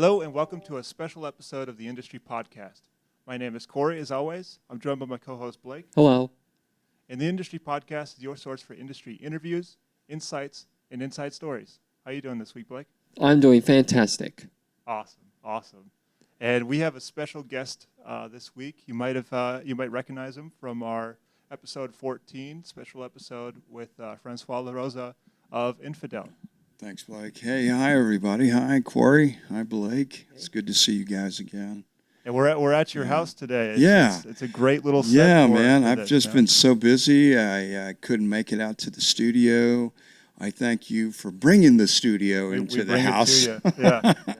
Hello and welcome to a special episode of the Industry Podcast. My name is Corey, as always. I'm joined by my co-host Blake. Hello. And the Industry Podcast is your source for industry interviews, insights, and inside stories. How are you doing this week, Blake? I'm doing fantastic. Awesome. And we have a special guest this week. You might recognize him from our episode 14, special episode with Francois Larosa of Infidel. Thanks, Blake. Hey, hi, everybody. Hi, Corey. Hi, Blake. It's good to see you guys again. And we're at your house today. It's a great little set. Yeah, man. I've just been so busy. I couldn't make it out to the studio. I thank you for bringing the studio into the house. It to you. Yeah, that's right.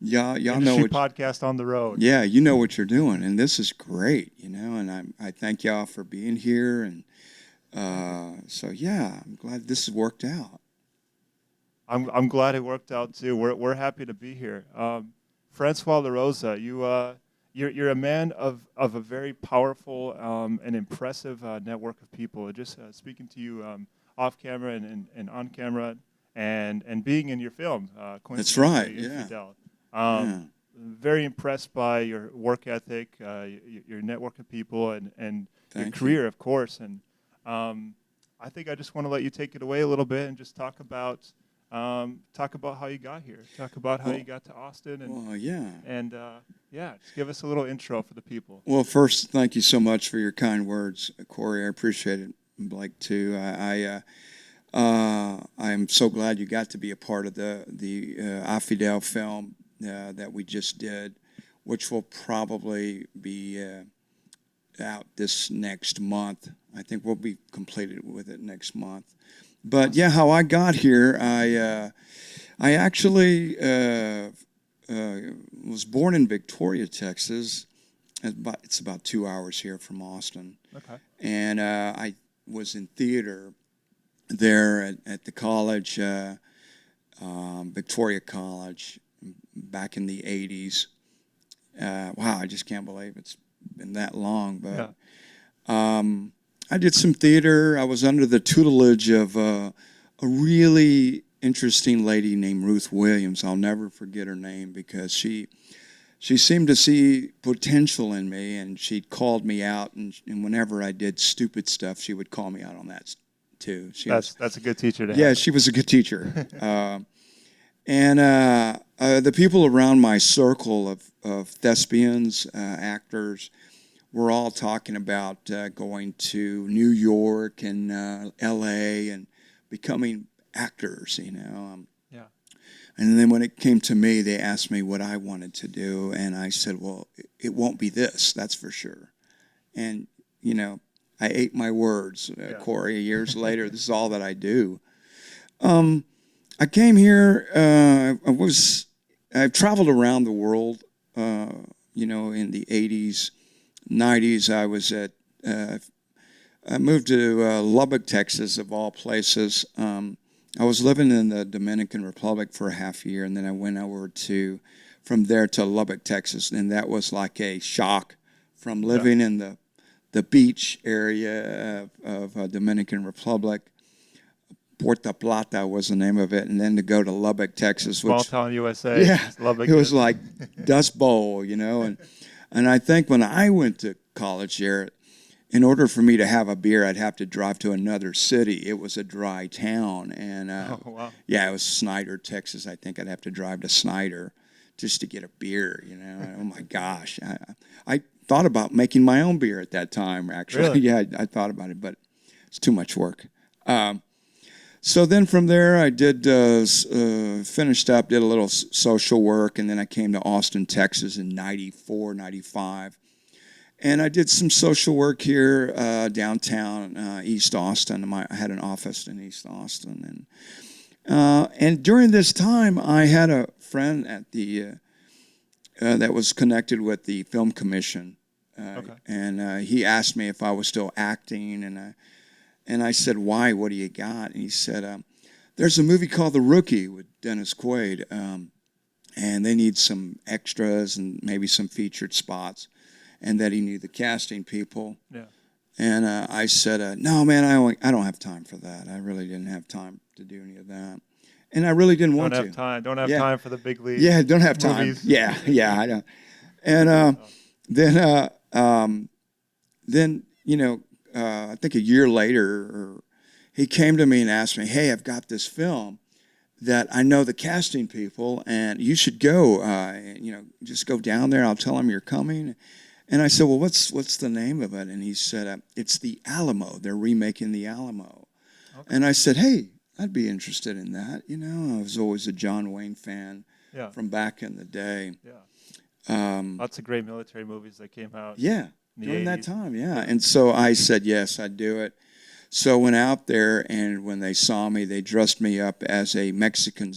Y'all Industry know what podcast on the road. Yeah, you know what you're doing, and this is great. And I thank y'all for being here, and so yeah, I'm glad this has worked out. I'm glad it worked out too. We're happy to be here. Francois Larosa, you're a man of a very powerful and impressive network of people. Just speaking to you off camera and on camera, and being in your film. That's right. Infidel. Yeah. Very impressed by your work ethic, your network of people, and your Thank career, you. of course. And I think I just want to let you take it away a little bit and just talk about how you got here. Talk about how you got to Austin. And just give us a little intro for the people. Well, first, thank you so much for your kind words, Corey. I appreciate it. Blake too. I'm so glad you got to be a part of the Infidel film that we just did, which will probably be out this next month. I think we'll be completed with it next month. But yeah, how I got here, I actually was born in Victoria, Texas. It's about 2 hours here from Austin. Okay. And I was in theater there at the college, Victoria College, back in the 80s. Wow, I just can't believe it's been that long. But I did some theater. I was under the tutelage of a really interesting lady named Ruth Williams. I'll never forget her name because she seemed to see potential in me, and she'd called me out, and whenever I did stupid stuff, she would call me out on that too. That's a good teacher to have. Yeah, she was a good teacher. And the people around my circle of thespians, actors, were all talking about going to New York and L.A. and becoming actors, Yeah. And then when it came to me, they asked me what I wanted to do, and I said, well, it won't be this, that's for sure. And, I ate my words, Corey. Years later, this is all that I do. I came here, I've traveled around the world, in the 80s, 90s. I moved to Lubbock, Texas, of all places. I was living in the Dominican Republic for a half year, and then I went over from there to Lubbock, Texas, and that was like a shock from living in the beach area of Dominican Republic. Puerto Plata was the name of it, and then to go to Lubbock, Texas. Small town USA. Yeah, Lubbock it was like Dust Bowl, and I think when I went to college there, in order for me to have a beer, I'd have to drive to another city. It was a dry town, and wow. Yeah, it was Snyder, Texas. I think I'd have to drive to Snyder just to get a beer. Oh my gosh, I thought about making my own beer at that time. Actually, Really? Yeah, I thought about it, but it's too much work. So then from there, I finished up, did a little social work, and then I came to Austin, Texas in 94, 95. And I did some social work here downtown, East Austin. I had an office in East Austin. And during this time, I had a friend at that was connected with the Film Commission. And he asked me if I was still acting, and I said, why? What do you got? And he said, there's a movie called The Rookie with Dennis Quaid, and they need some extras and maybe some featured spots, and that he knew the casting people. Yeah. And I said, no, man, I don't have time for that. I really didn't have time to do any of that. and I really didn't Don't want have to. time. Don't have Yeah. time for the big league. Yeah, don't have time. Movies. Yeah, yeah, I know. And then, then I think a year later, he came to me and asked me, "Hey, I've got this film that I know the casting people, and you should go. Just go down there. I'll tell them you're coming." And I said, "Well, what's the name of it?" And he said, "It's The Alamo. They're remaking The Alamo." Okay. And I said, "Hey, I'd be interested in that." I was always a John Wayne fan Yeah. from back in the day. Yeah. Lots of great military movies that came out. Yeah, in the during that 80s. time, yeah. And so I said, yes, I'd do it. So I went out there, and when they saw me, they dressed me up as a Mexican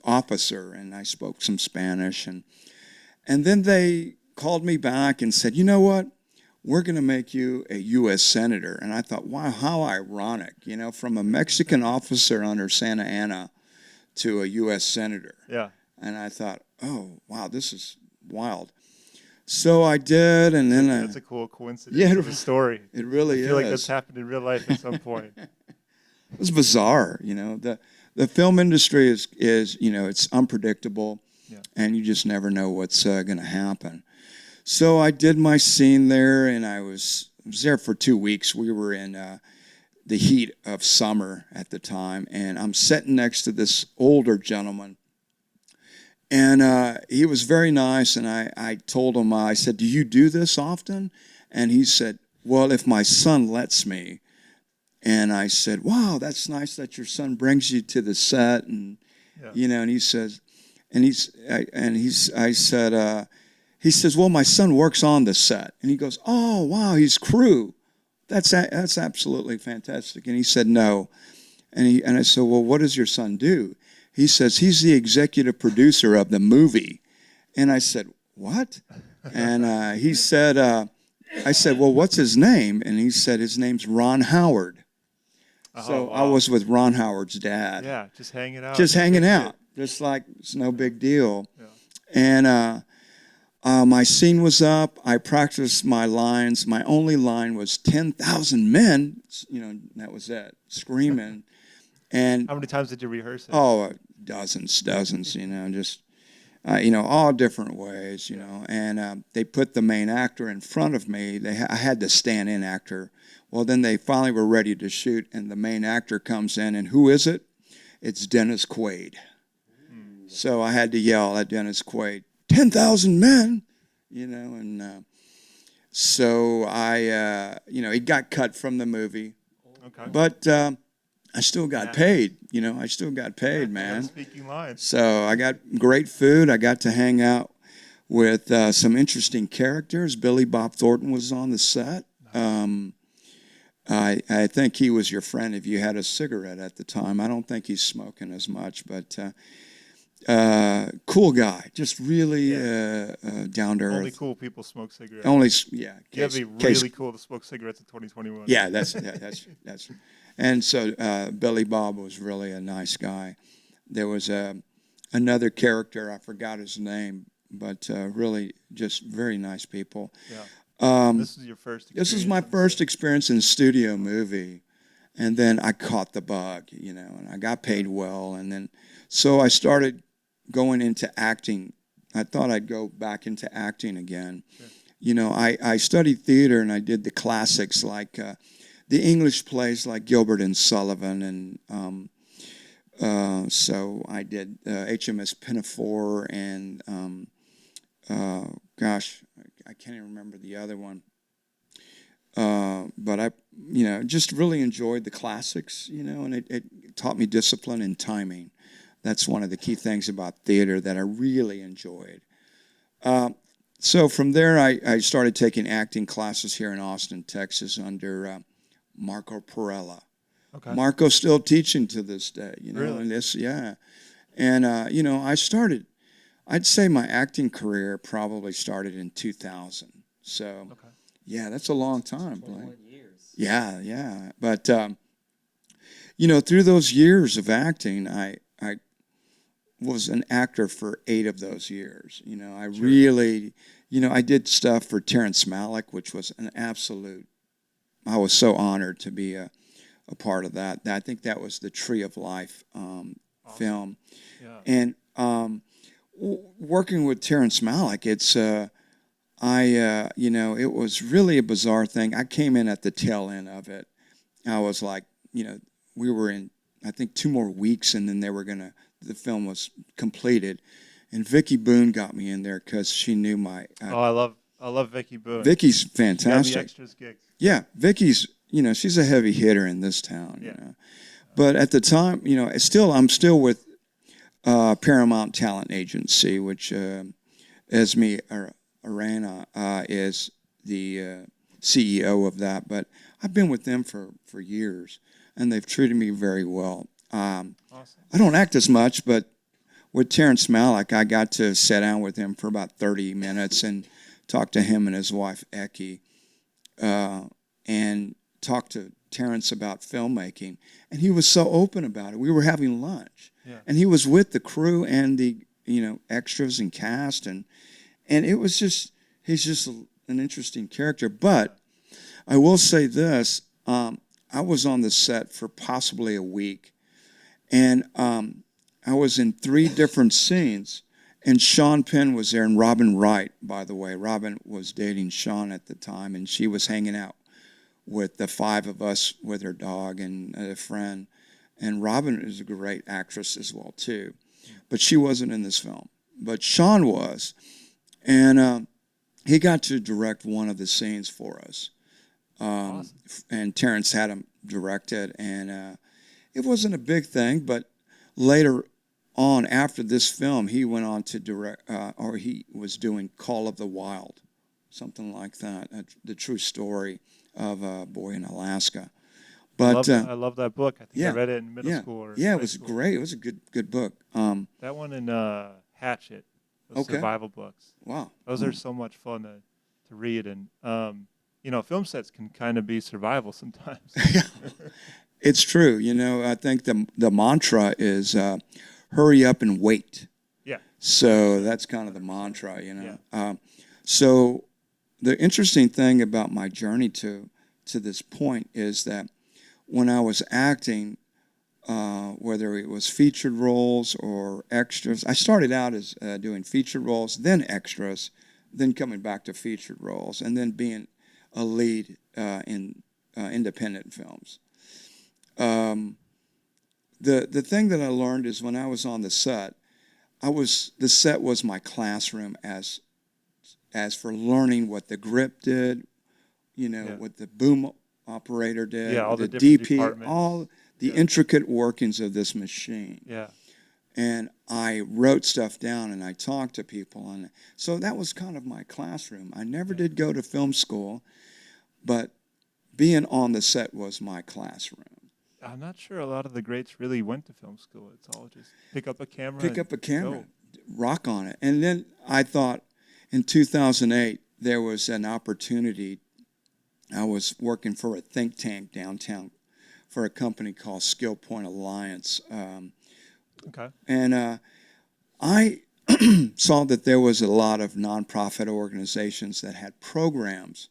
officer, and I spoke some Spanish. And then they called me back and said, "You know what? We're going to make you a U.S. Senator." And I thought, wow, how ironic, from a Mexican officer under Santa Anna to a U.S. Senator. Yeah. And I thought, oh, wow, this is wild. So I did, and then That's a cool coincidence yeah, of a story. it really I feel like is. that's happened in real life at some point. It was bizarre, The film industry is it's unpredictable, Yeah. and you just never know what's going to happen. So I did my scene there, and I was there for 2 weeks. We were in the heat of summer at the time, and I'm sitting next to this older gentleman. And he was very nice, and I told him, I said, "Do you do this often?" And he said, "Well, if my son lets me." And I said, "Wow, that's nice that your son brings you to the set." And, Yeah. and he says, I said, he says, "Well, my son works on the set." And he goes, "Oh, wow, he's crew. That's absolutely fantastic." And he said, "No." And I said, "Well, what does your son do?" He says, "He's the executive producer of the movie." And I said, "What?" And he said, I said, "Well, what's his name?" And he said, "His name's Ron Howard." So I was with Ron Howard's dad. Yeah, just hanging out. Just hanging Good out. shit. Just like it's no big deal. Yeah. And my scene was up. I practiced my lines. My only line was 10,000 men. That was it. Screaming. And How many times did you rehearse it? oh, dozens, just all different ways, And they put the main actor in front of me. I had the stand-in actor. Well, then they finally were ready to shoot, and the main actor comes in, and who is it? It's Dennis Quaid. So I had to yell at Dennis Quaid, 10,000 men, and so I, he got cut from the movie, Okay. but I still got paid, I still got paid, man. Speaking lines. So I got great food. I got to hang out with some interesting characters. Billy Bob Thornton was on the set. I think he was your friend if you had a cigarette at the time. I don't think he's smoking as much, but cool guy. Just really down to earth. Only cool people smoke cigarettes. Yeah. You have to be really cool to smoke cigarettes in 2021. Yeah, that's. And so Billy Bob was really a nice guy. There was another character, I forgot his name, but really just very nice people. Yeah. This is your first experience? This is my first experience in a studio movie. And then I caught the bug, and I got paid well. And then, so I started going into acting. I thought I'd go back into acting again. Sure. I studied theater, and I did the classics like the English plays like Gilbert and Sullivan. And so I did HMS Pinafore and, I can't even remember the other one. But I, just really enjoyed the classics, and it taught me discipline and timing. That's one of the key things about theater that I really enjoyed. So from there, I started taking acting classes here in Austin, Texas, under Marco Perella. Okay. Marco's still teaching to this day, Really? and this, yeah. And, I'd say my acting career probably started in 2000. So, Okay. yeah, that's a long time. 21 years. Yeah. But, through those years of acting, I was an actor for 8 of those years. I really, I did stuff for Terrence Malick, which was an absolute, I was so honored to be a part of that. I think that was the Tree of Life film. Yeah. And working with Terrence Malick, it's it was really a bizarre thing. I came in at the tail end of it. I was like, we were in, I think, 2 more weeks, and then the film was completed. And Vicky Boone got me in there because she knew my. I love Vicky Boone. Vicky's She got me fantastic. extras gigs. Yeah, Vicky's, she's a heavy hitter in this town. But at the time, I'm still with Paramount Talent Agency, which Esme Arana is the CEO of that. But I've been with them for years, and they've treated me very well. Awesome. I don't act as much, but with Terrence Malick, I got to sit down with him for about 30 minutes and talk to him and his wife, Eki, and talk to Terrence about filmmaking. And he was so open about it. We were having lunch, and he was with the crew and the extras and cast, and it was he's just an interesting character. But I will say this, I was on the set for possibly a week, and I was in 3 different scenes, and Sean Penn was there, and Robin Wright, by the way. Robin was dating Sean at the time, and she was hanging out with the 5 of us with her dog and a friend. And Robin is a great actress as well, too. But she wasn't in this film. But Sean was. And he got to direct one of the scenes for us. Awesome. And Terrence had him directed. And it wasn't a big thing, but later on, after this film, he went on to direct, or he was doing Call of the Wild, something like that, the true story of a boy in Alaska. But I love that book. I think I read it in middle school. Or it high was school. great. It was a good book. That one and Hatchet, those Okay. survival books. Wow. Those are so much fun to read. And, film sets can kind of be survival sometimes. It's true. I think the mantra is hurry up and wait. Yeah. So that's kind of the mantra, So the interesting thing about my journey to this point is that when I was acting, whether it was featured roles or extras, I started out as doing featured roles, then extras, then coming back to featured roles, and then being a lead in independent films. The thing that I learned is when I was on the set, the set was my classroom as for learning what the grip did, what the boom operator did, all the the different DP, departments. all the intricate workings of this machine. Yeah. And I wrote stuff down and I talked to people, and so that was kind of my classroom. I never did go to film school, but being on the set was my classroom. I'm not sure a lot of the greats really went to film school. It's all just pick up a camera. Go. Rock on it. And then I thought in 2008, there was an opportunity. I was working for a think tank downtown for a company called Skill Point Alliance. Okay. And I saw that there was a lot of nonprofit organizations that had programs.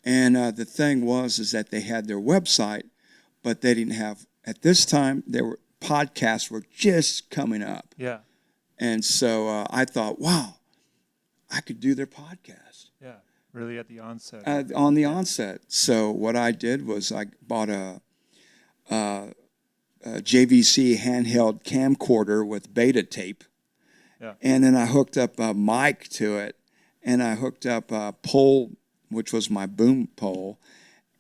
And the thing is that they had their website, but they didn't have, at this time, podcasts were just coming up. Yeah. And so I thought, wow, I could do their podcast. Yeah. Really at the onset. On the onset. So what I did was I bought a JVC handheld camcorder with beta tape. Yeah. And then I hooked up a mic to it, and I hooked up a pole, which was my boom pole,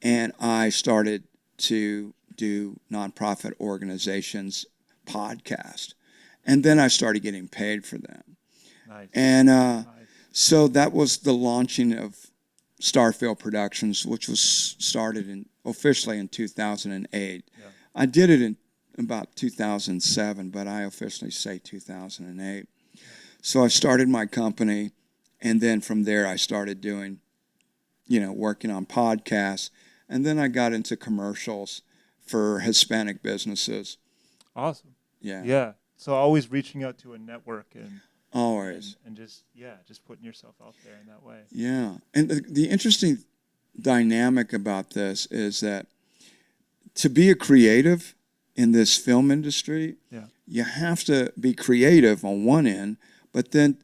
and I started to do nonprofit organizations podcast. And then I started getting paid for them. Nice. And so that was the launching of Starfield Productions, which was started officially in 2008. Yeah. I did it in about 2007, but I officially say 2008. Yeah. So I started my company, and then from there I started doing, working on podcasts, and then I got into commercials for Hispanic businesses. Awesome. Yeah. Yeah. So always reaching out to a network and always just putting yourself out there in that way. Yeah. And the interesting dynamic about this is that to be a creative in this film industry, you have to be creative on one end, but then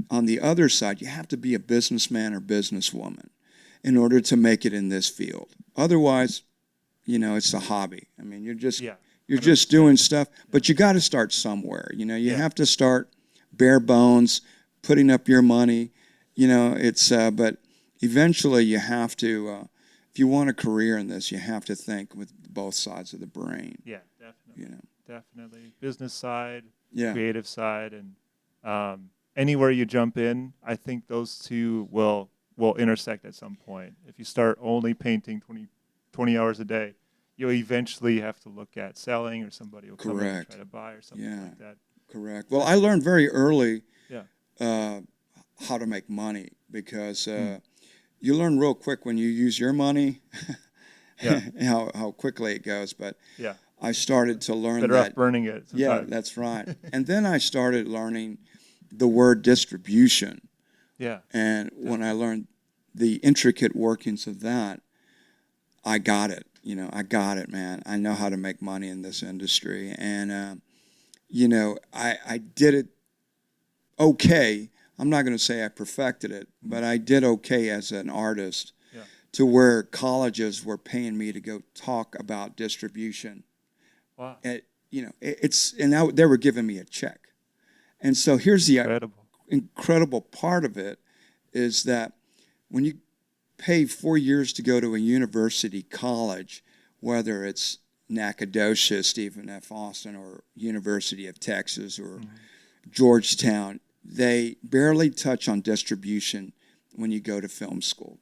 on the other side, you have to be a businessman or businesswoman in order to make it in this field. Otherwise, it's a hobby. I mean, you're just Yeah. you're just 100%. doing stuff, but you got to start somewhere. You Yeah. have to start bare bones, putting up your money. It's but eventually you have to. If you want a career in this, you have to think with both sides of the brain. Yeah, definitely. You know. Definitely. Business side, Yeah. creative side, and anywhere you jump in, I think those two will intersect at some point. If you start only painting 20 hours a day, you'll eventually have to look at selling, or somebody will come in and Correct. try to buy or something Yeah. like that. Correct. Well, I learned very early Yeah. how to make money because you learn real quick when you use your money Yeah. how quickly it goes. But Yeah. I started to learn Better off that. burning it Yeah, sometimes. that's right. And then I started learning the word distribution. Yeah. And when I learned the intricate workings of that, I got it. I got it, man. I know how to make money in this industry. And, I did it okay. I'm not going to say I perfected it, but I did okay as an artist Yeah. to where colleges were paying me to go talk about distribution. Wow. They were giving me a check. And so here's the Incredible. incredible part of it is that when you pay 4 years to go to a university college, whether it's Nacogdoches, Stephen F. Austin, or University of Texas, or Georgetown, they barely touch on distribution when you go to film school.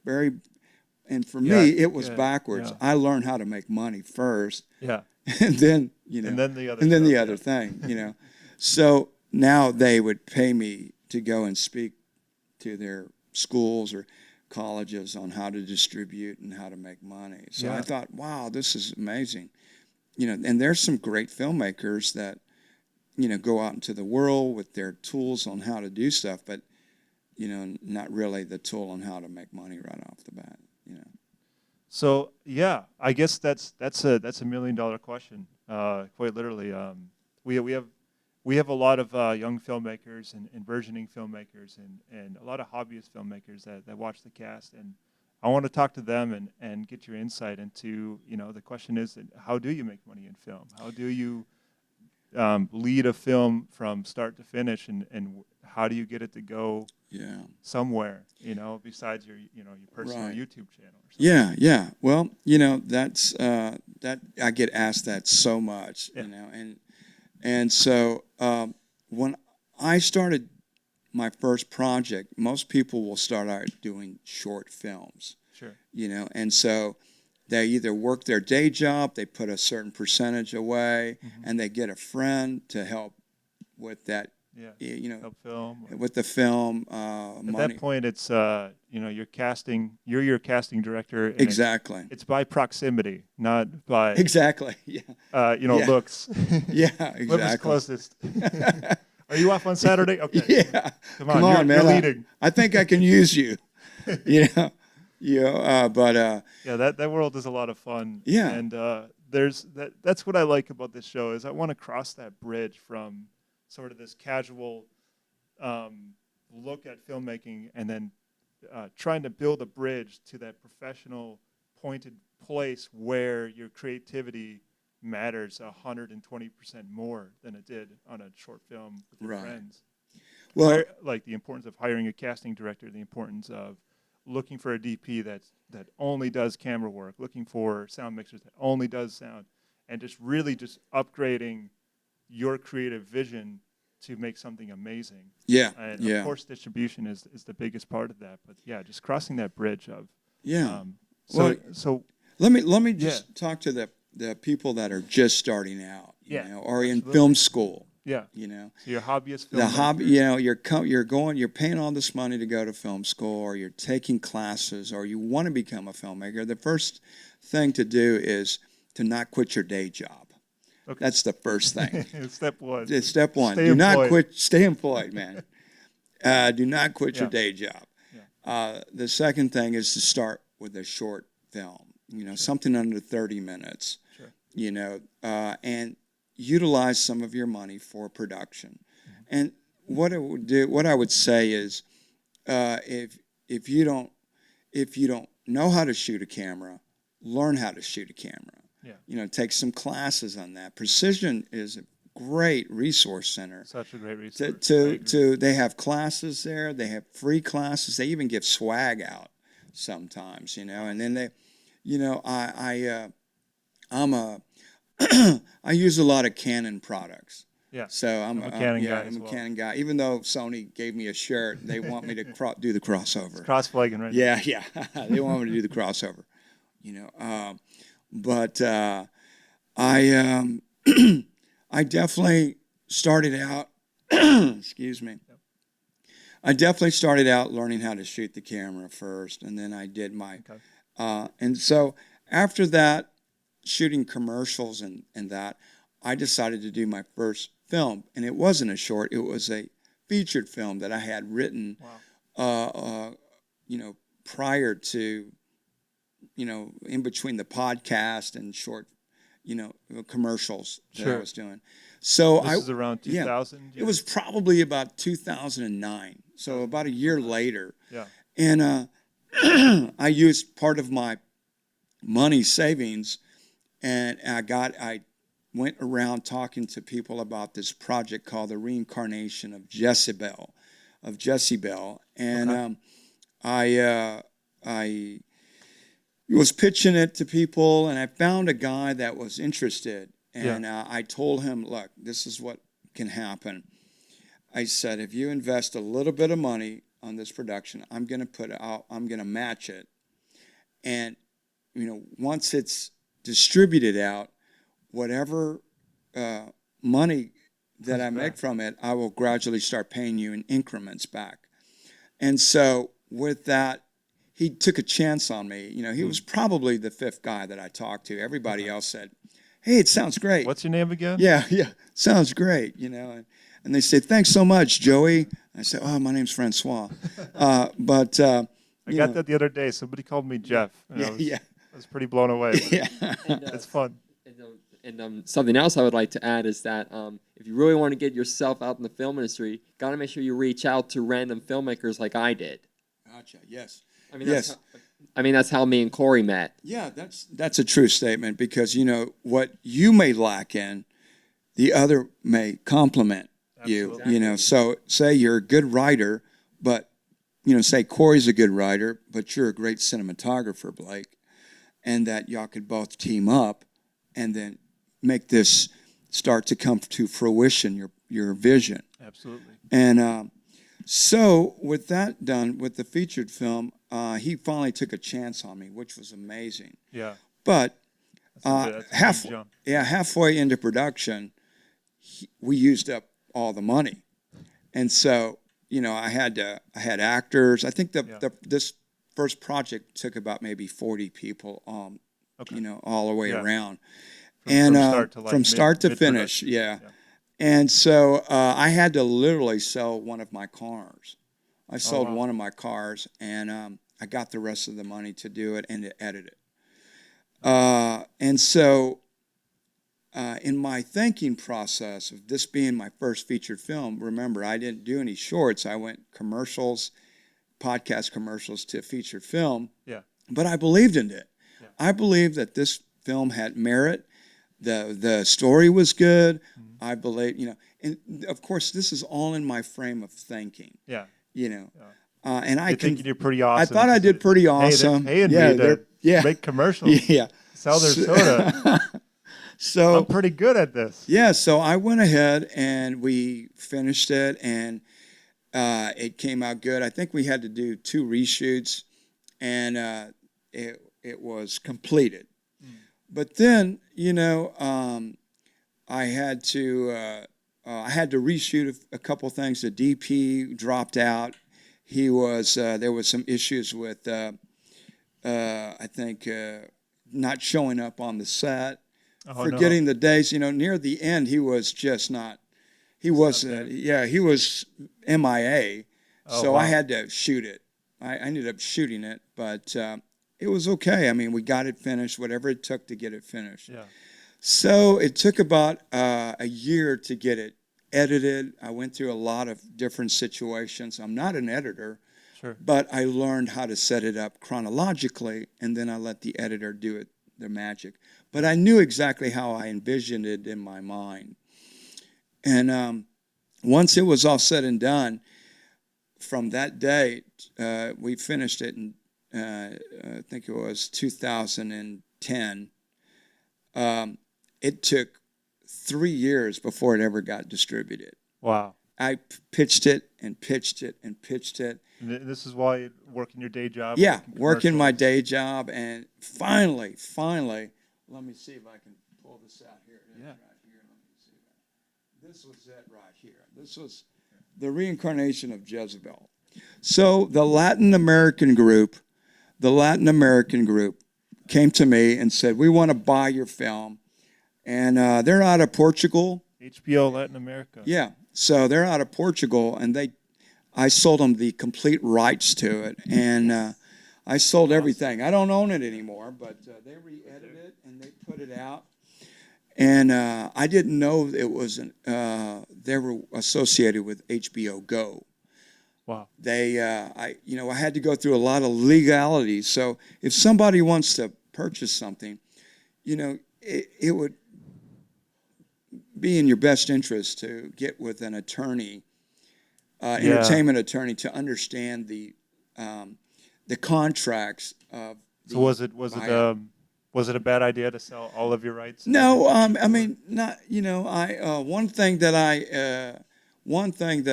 And for me, it was backwards. Yeah. I learned how to make money first, Yeah. and then And then the other and then stuff, the other thing. So now they would pay me to go and speak to their schools or colleges on how to distribute and how to make money. So I thought, wow, this is amazing. And there's some great filmmakers that go out into the world with their tools on how to do stuff, but not really the tool on how to make money right off the bat. So yeah, I guess that's a $1 million question, quite literally. We have a lot of young filmmakers and burgeoning filmmakers and a lot of hobbyist filmmakers that watch the cast, and I want to talk to them and get your insight into, the question is, how do you make money in film? How do you lead a film from start to finish, and how do you get it to go somewhere, besides your personal YouTube channel or something? Yeah. Well, that's that I get asked that so much, and so when I started my first project, most people will start out doing short films, Sure. And so they either work their day job, they put a certain percentage away, and they get a friend to help with that. Help film. With the film At money. that point, it's you're your casting director. And Exactly. It's by proximity, not by Exactly. Yeah. looks. Yeah. Exactly. Whoever's closest. Are you off on Saturday? Okay. Yeah. Come on, man. You're leading. I think I can use you. But Yeah, that world is a lot of fun. Yeah. And that's what I like about this show is I want to cross that bridge from sort of this casual look at filmmaking, and then trying to build a bridge to that professional pointed place where your creativity matters 120% more than it did on a short film with your friends. Well, like the importance of hiring a casting director, the importance of looking for a DP that only does camera work, looking for sound mixers that only does sound, and just really just upgrading your creative vision to make something amazing. Yeah. And of course distribution is the biggest part of that. But yeah, just crossing that bridge of so let me just talk to the people that are just starting out, or in film school. Yeah. So you're a hobbyist filmmaker. The hobby, you're paying all this money to go to film school, or you're taking classes, or you want to become a filmmaker. The first thing to do is to not quit your day job. Okay. That's the first thing. Step one. Step one. Stay Do employed. not quit. Stay employed, man. Do not quit your day job. Yeah. The second thing is to start with a short film. Something under 30 minutes. Sure. And utilize some of your money for production. And what I would say is, if you don't know how to shoot a camera, learn how to shoot a camera. Yeah. Take some classes on that. Precision is a great resource center. Such a great resource. They have classes there. They have free classes. They even give swag out sometimes. And then they, I'm a I use a lot of Canon products. Yeah. So I'm a Canon guy. I'm a Canon guy. Even though Sony gave me a shirt, they want me to do the crossover. It's cross-flagging right now. Yeah. They want me to do the crossover. But I I definitely started out. Excuse me. Yep. I definitely started out learning how to shoot the camera first, and then I did my. Okay. And so after that, shooting commercials and that, I decided to do my first film, and it wasn't a short; it was a featured film that I had written. Wow. Prior to, in between the podcast and short, commercials that I was doing. So this is around 2000. Yeah, it was probably about 2009. So about a year later. Yeah. And I used part of my money savings, and I went around talking to people about this project called The Reincarnation of Jezebel, and I was pitching it to people, and I found a guy that was interested, and I told him, look, this is what can happen. I said, if you invest a little bit of money on this production, I'm going to match it, and once it's distributed out, whatever money that I make from it, I will gradually start paying you in increments back. And so with that, he took a chance on me. He was probably the fifth guy that I talked to. Everybody else said, hey, it sounds great. What's your name again? Yeah, sounds great, And they say, thanks so much, Joey. I said, oh, my name's Francois. I got that the other day. Somebody called me Jeff. And I was pretty blown away. It's fun. And something else I would like to add is that if you really want to get yourself out in the film industry, got to make sure you reach out to random filmmakers like I did. Gotcha. Yes. That's how me and Corey met. Yeah, that's a true statement, because what you may lack in, the other may complement you. Exactly. So say you're a good writer, but say Corey's a good writer, but you're a great cinematographer, Blake, and that y'all could both team up and then make this start to come to fruition, your vision. Absolutely. And so with that done, with the featured film, he finally took a chance on me, which was amazing. Yeah. But that's a big jump. halfway into production, we used up all the money, and so I had actors. I think this first project took about maybe 40 people, all the way around, from start to finish. Yeah. And so I had to literally sell one of my cars. I sold one of my cars, and I got the rest of the money to do it and to edit it. And so in my thinking process of this being my first featured film, remember, I didn't do any shorts. I went podcast commercials to featured film. Yeah. But I believed in it. Yeah. I believed that this film had merit. The story was good. Mm-hmm. I believe, and of course, this is all in my frame of thinking. Yeah. And You're thinking you're pretty awesome. I thought I did pretty awesome. Hey, they're paying me to make commercials. Yeah. Sell their soda. So I'm pretty good at this. Yeah. So I went ahead and we finished it, and it came out good. I think we had to do 2 reshoots, and it was completed. Mm. But then, I had to reshoot a couple things. The DP dropped out. He was there was some issues with I think not showing up on the set, forgetting the days. Near the end, he was just not. He wasn't. Yeah, he was MIA. So I had to shoot it. I ended up shooting it, but it was okay. I mean, we got it finished. Whatever it took to get it finished. Yeah. So it took about a year to get it edited. I went through a lot of different situations. I'm not an editor, Sure. but I learned how to set it up chronologically, and then I let the editor do it, their magic. But I knew exactly how I envisioned it in my mind. And once it was all said and done, from that date, we finished it in, I think it was 2010. It took 3 years before it ever got distributed. Wow. I pitched it and pitched it and pitched it. And this is why you work in your day job. Yeah, working my commercials. day job, and finally, let me see if I can pull this out here. It is Yeah. right here. Let me see that. This was it right here. This was the reincarnation of Jezebel. So the Latin American group came to me and said, "We want to buy your film," and they're out of Portugal. HBO Latin America. Yeah, so they're out of Portugal, and I sold them the complete rights to it, and I sold everything. I don't own it anymore, but they re-edited it and they put it out. And I didn't know it was they were associated with HBO Go. Wow. I had to go through a lot of legalities. So if somebody wants to purchase something, it would be in your best interest to get with an attorney, entertainment attorney, to understand the contracts of. So was it a bad idea to sell all of your rights? No, I mean, not. One thing that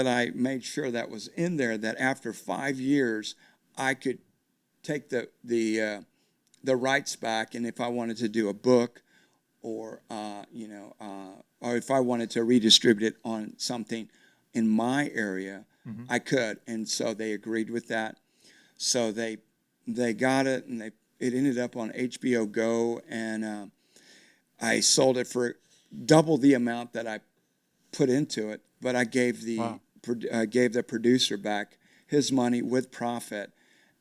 I made sure that was in there, that after 5 years, I could take the rights back, and if I wanted to do a book, or or if I wanted to redistribute it on something in my area, I could. And so they agreed with that. So they got it, and it ended up on HBO Go, and I sold it for double the amount that I put into it. But I gave the producer back his money with profit,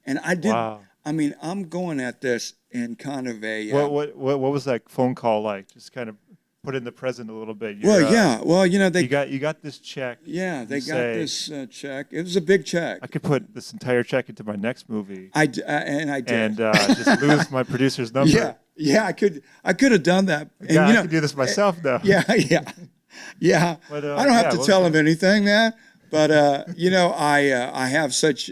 and I did. Wow. I mean, I'm going at this in kind of a. What was that phone call like? Just kind of put in the present a little bit. Well, yeah. Well, they. You got this check. Yeah, they You got say, this check. It was a big check. I could put this entire check into my next movie. And I did. And just lose my producer's number. Yeah. I could have done that. And, Yeah, I could do this myself now. Yeah. But, I don't have to tell him anything, man. But I have such.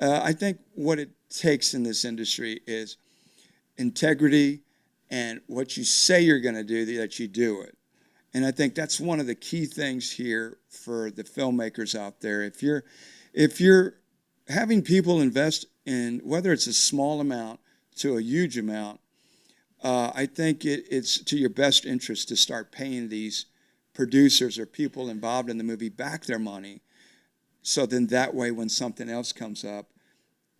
I think what it takes in this industry is integrity, and what you say you're going to do, that you do it. And I think that's one of the key things here for the filmmakers out there. If you're having people invest in, whether it's a small amount to a huge amount, I think it's to your best interest to start paying these producers or people involved in the movie back their money. So then that way, when something else comes up,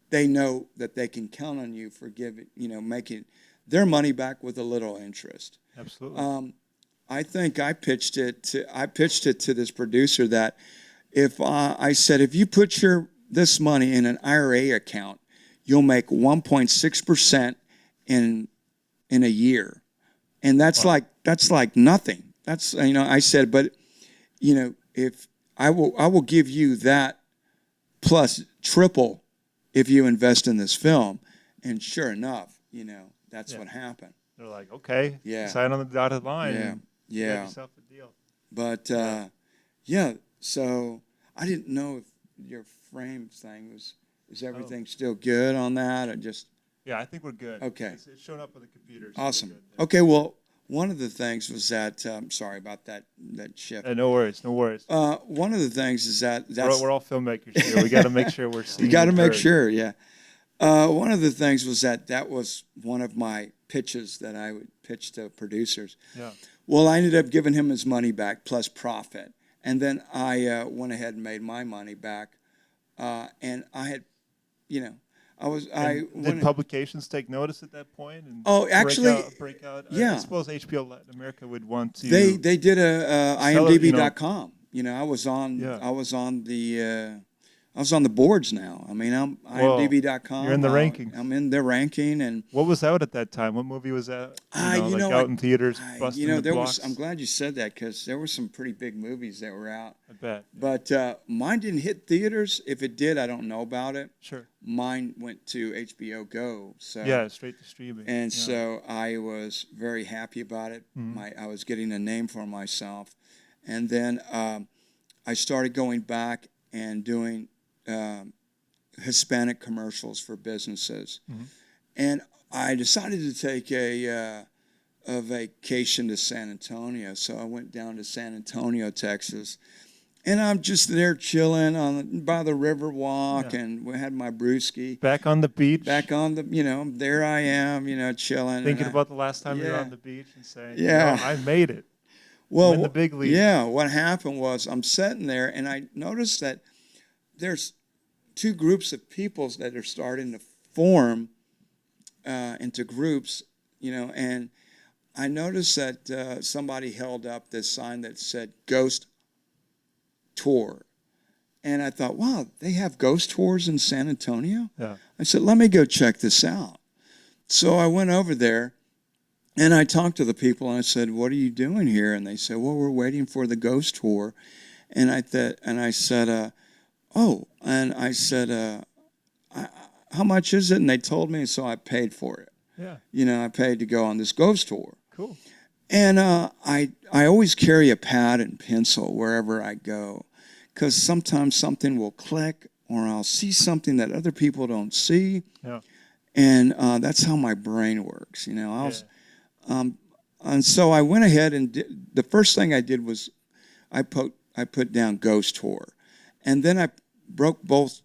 they know that they can count on you for making their money back with a little interest. Absolutely. I think I pitched it to this producer that if I said, if you put this money in an IRA account, you'll make 1.6% in a year, and that's like nothing. That's I said, but if I will give you that plus triple if you invest in this film. And sure enough, that's what happened. They're like, okay, Yeah. sign on the dotted line. And Yeah. get yourself a deal. But so I didn't know if your frame thing is everything still good on that, or just Yeah, I think we're good. Okay. It's showing up on the computer. So we're awesome. good. Okay, well, one of the things was that sorry about that shift. No worries. One of the things is that's We're all filmmakers here. We got to make sure we're seeing. you got to and make heard. sure, yeah. One of the things was that was one of my pitches that I would pitch to producers. Yeah. Well, I ended up giving him his money back plus profit, and then I went ahead and made my money back, and I had, Did publications take notice at that point? And actually, break out? yeah. I suppose HBO Latin America would want to. They did a sell it, IMDb.com. I was on Yeah. I was on the I was on the boards now. I mean, I'm Whoa. IMDb.com. You're in the rankings. I'm in the ranking, and What was out at that time? What movie was that? you know, out in theaters, busting the there blocks. I'm glad you said that because there were some pretty big movies that were out. I bet. But mine didn't hit theaters. If it did, I don't know about it. Sure. Mine went to HBO Go. So Yeah, straight to streaming. and yeah. so I was very happy about it. I was getting a name for myself, and then I started going back and doing Hispanic commercials for businesses, and I decided to take a vacation to San Antonio. So I went down to San Antonio, Texas, and I'm just there chilling by the river walk, and we had my brewski. Back on the beach. Back on the, there I am, chilling. Thinking about the last time you were on the beach and saying, Yeah. I made it. Well, I'm in the big leagues. Yeah, what happened was I'm sitting there and I noticed that there's two groups of peoples that are starting to form into groups, and I noticed that somebody held up this sign that said Ghost Tour. And I thought, wow, they have ghost tours in San Antonio? Yeah. I said, let me go check this out. So I went over there and I talked to the people and I said, what are you doing here? And they said, well, we're waiting for the ghost tour. And I said, how much is it? And they told me, so I paid for it. Yeah. I paid to go on this ghost tour. Cool. And I always carry a pad and pencil wherever I go, because sometimes something will click or I'll see something that other people don't see. Yeah. And that's how my brain works. And so I went ahead and the first thing I did was I put down ghost tour. And then I broke both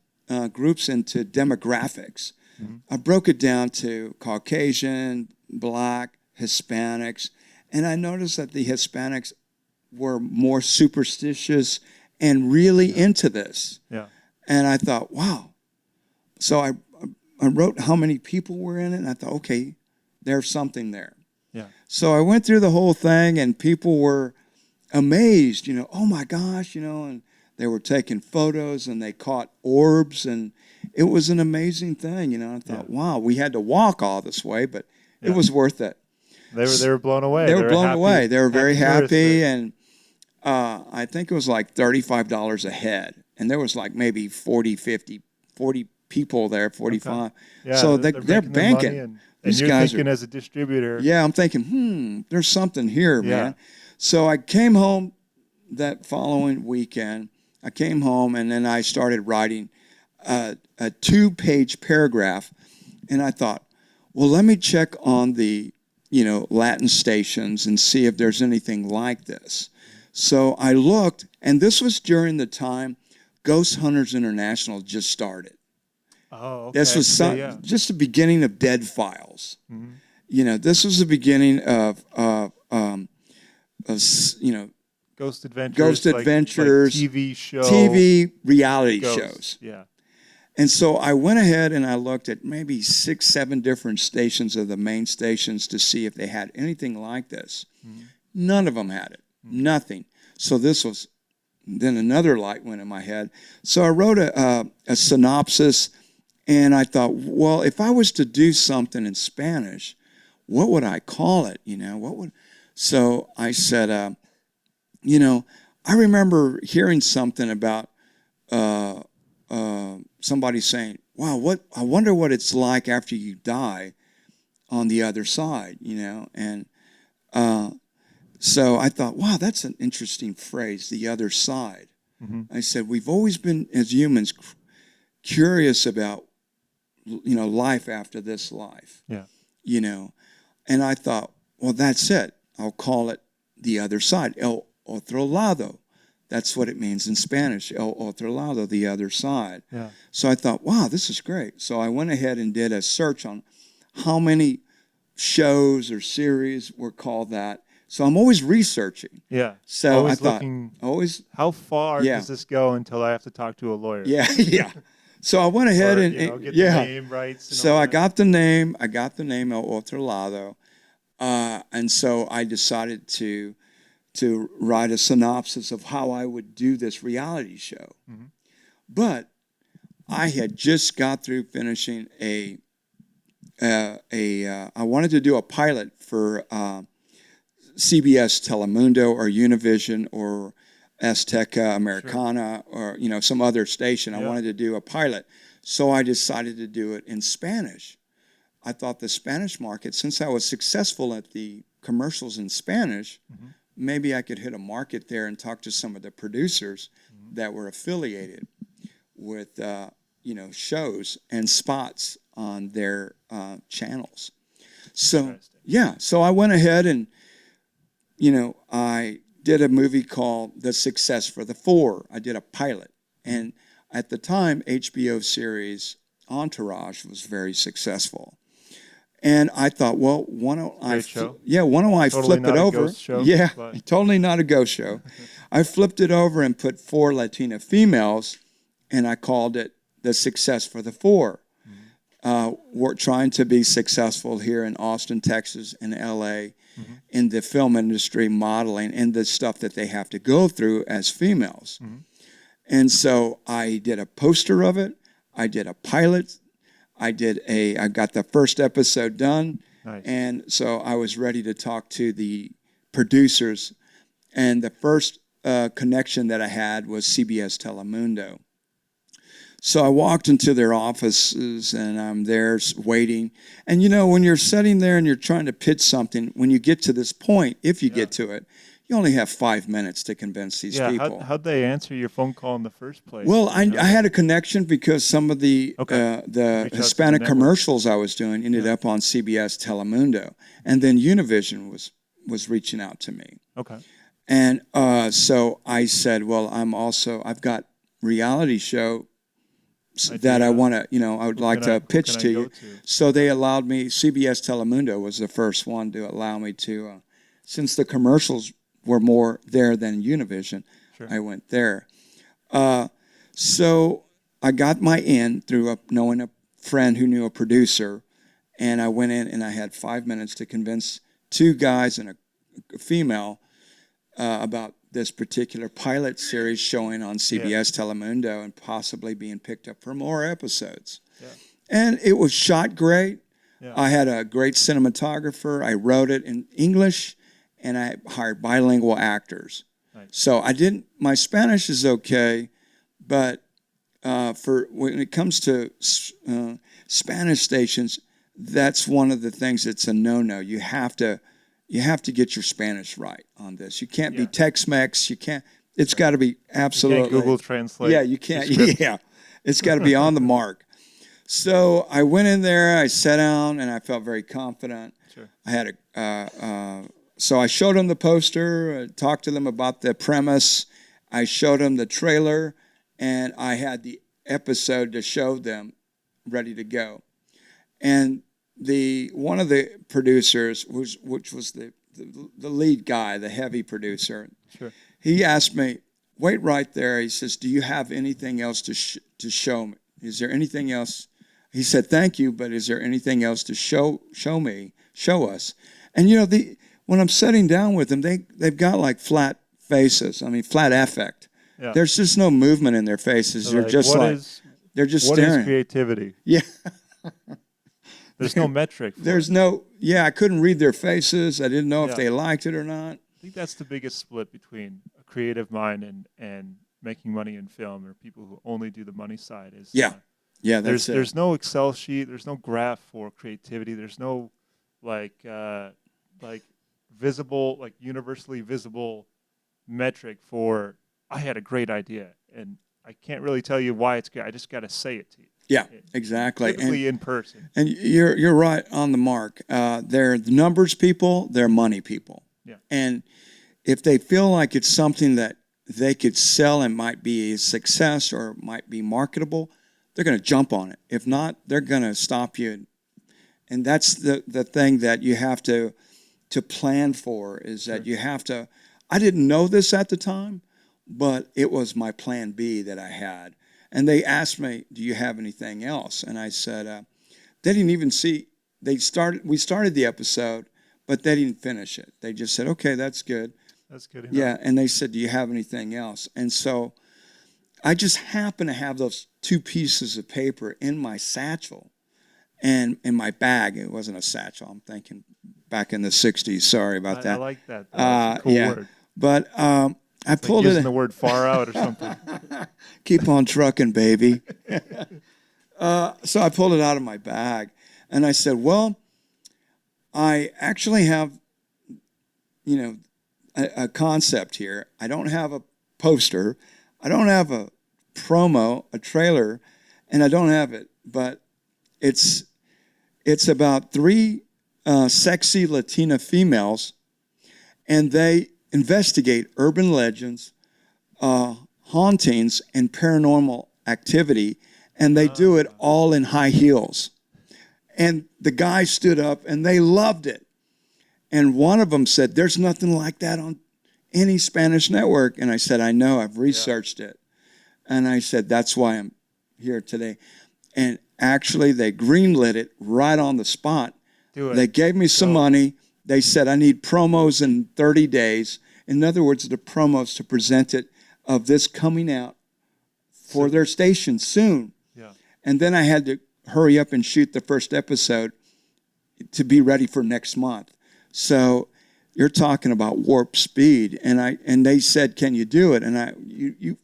groups into demographics. I broke it down to Caucasian, Black, Hispanics, and I noticed that the Hispanics were more superstitious and really into this. Yeah. And I thought, wow. So I wrote how many people were in it, and I thought, okay, there's something there. Yeah. So I went through the whole thing, and people were amazed, oh my gosh, and they were taking photos, and they caught orbs, and it was an amazing thing, I thought, wow, we had to walk all this way, but it was worth it. They were blown away. They were blown happy, away. They were very happy, tourists. and I think it was like $35 a head, and there was like maybe 40 people there, 45. Okay. Yeah, so they're making their money, banking. and These you're guys thinking as a distributor. Yeah, I'm thinking, there's something here, Yeah. man. So I came home that following weekend. I came home, and then I started writing a 2-page paragraph, and I thought, well, let me check on the Latin stations and see if there's anything like this. So I looked, and this was during the time Ghost Hunters International just started. Oh, okay. This was just the beginning of Dead Files. This was the beginning of Ghost Adventures. Ghost Adventures, like TV show. TV reality Ghosts. shows. Yeah. And so I went ahead and I looked at maybe 6, 7 different stations of the main stations to see if they had anything like this. None of them had it. Nothing. So then another light went in my head. So I wrote a synopsis, and I thought, well, if I was to do something in Spanish, what would I call it? So I said, I remember hearing something about somebody saying, wow, I wonder what it's like after you die on the other side, and so I thought, wow, that's an interesting phrase, the other side. I said, we've always been, as humans, curious about, life after this life. Yeah. And I thought, well, that's it. I'll call it the other side, el otro lado. That's what it means in Spanish, el otro lado, the other side. Yeah. So I thought, wow, this is great. So I went ahead and did a search on how many shows or series were called that. So I'm always researching. Yeah. So always I thought, looking, always, how far does this go until I have to talk to a lawyer? yeah. So I went ahead Or, and get the name rights. And so all I that. got the name El Otro Lado, and so I decided to write a synopsis of how I would do this reality show. But I had just got through finishing I wanted to do a pilot for CBS Telemundo or Univision or Azteca Americana or some other station. I Yeah. wanted to do a pilot, so I decided to do it in Spanish. I thought the Spanish market, since I was successful at the commercials in Spanish, maybe I could hit a market there and talk to some of the producers that were affiliated with shows and spots on their channels. So Interesting. yeah, so I went ahead and I did a movie called The Success for the Four. I did a pilot, and at the time, HBO series Entourage was very successful. And I thought, well, why don't I Great show. Totally flip not it a over? ghost show, Yeah, but- totally not a ghost show. I flipped it over and put 4 Latina females, and I called it The Success for the Four. We're trying to be successful here in Austin, Texas, and LA in the film industry, modeling, and the stuff that they have to go through as females. And so I did a poster of it. I did a pilot. I got the first episode done. Nice. And so I was ready to talk to the producers. And the first connection that I had was CBS Telemundo. So I walked into their offices, and I'm there waiting. And when you're sitting there and you're trying to pitch something, when you get to this point, if you get to it, you only have 5 minutes to convince these people. How'd they answer your phone call in the first place? Well, I had a connection because some of the Reach out to the Hispanic network. commercials I was doing ended up on CBS Telemundo, and then Univision was reaching out to me. Okay. And so I said, well, I've got reality show that I want to, I would like to pitch to you. So they allowed me. CBS Telemundo was the first one to allow me to, since the commercials were more there than Univision, I went there. So I got my in through knowing a friend who knew a producer, and I went in and I had 5 minutes to convince 2 guys and a female about this particular pilot series showing on CBS Telemundo and possibly being picked up for more episodes. Yeah. And it was shot great. Yeah. I had a great cinematographer. I wrote it in English, and I hired bilingual actors. Nice. So my Spanish is okay, but for when it comes to Spanish stations, that's one of the things that's a no-no. You have to get your Spanish right on this. You can't be Tex-Mex. You can't. It's got to be absolutely. You can't Google Translate. Yeah, you can't. Yeah, it's got to be on the mark. So I went in there. I sat down, and I felt very confident. Sure. I had so I showed them the poster, talked to them about the premise. I showed them the trailer, and I had the episode to show them, ready to go. And one of the producers, which was the lead guy, the heavy producer, he asked me, wait right there. He says, do you have anything else to show me? Is there anything else? He said, thank you, but is there anything else to show us? And when I'm sitting down with them, they've got like flat faces. I mean, flat affect. Yeah. There's just no movement in their faces. They're just they're just what staring. What is creativity? Yeah. There's no metric. I couldn't read their faces. I didn't know if they liked it or not. I think that's the biggest split between a creative mind and making money in film, or people who only do the money side. There's no Excel sheet. There's no graph for creativity. There's no visible, like universally visible metric for I had a great idea, and I can't really tell you why it's good. I just got to say it to you. Yeah, exactly. Typically in person. And you're right on the mark. They're numbers people. They're money people. Yeah. And if they feel like it's something that they could sell and might be a success or might be marketable, they're going to jump on it. If not, they're going to stop you. And that's the thing that you have to plan for, is that you have to. I didn't know this at the time, but it was my plan B that I had. And they asked me, do you have anything else? And I said, they didn't even see. We started the episode, but they didn't finish it. They just said, okay, that's good. That's good enough. Yeah, and they said, do you have anything else? And so I just happened to have those 2 pieces of paper in my satchel and in my bag. It wasn't a satchel. I'm thinking back in the 60s. Sorry about that. I like that. That's a cool word. But I It's pulled like using it. the word far out or something. Keep on trucking, baby. So I pulled it out of my bag, and I said, well, I actually have, a concept here. I don't have a poster. I don't have a promo, a trailer, and I don't have it. But it's about 3 sexy Latina females, and they investigate urban legends, hauntings, and paranormal activity, and they do it all in high heels. And the guys stood up, and they loved it. And one of them said, there's nothing like that on any Spanish network. And I said, I know, I've researched it. And I said, that's why I'm here today. And actually, they greenlit it right on the spot. Do it. They gave me some money. They said, I need promos in 30 days. In other words, the promos to present it of this coming out for their station soon. Yeah. And then I had to hurry up and shoot the first episode to be ready for next month. So you're talking about warp speed. And they said, can you do it? And you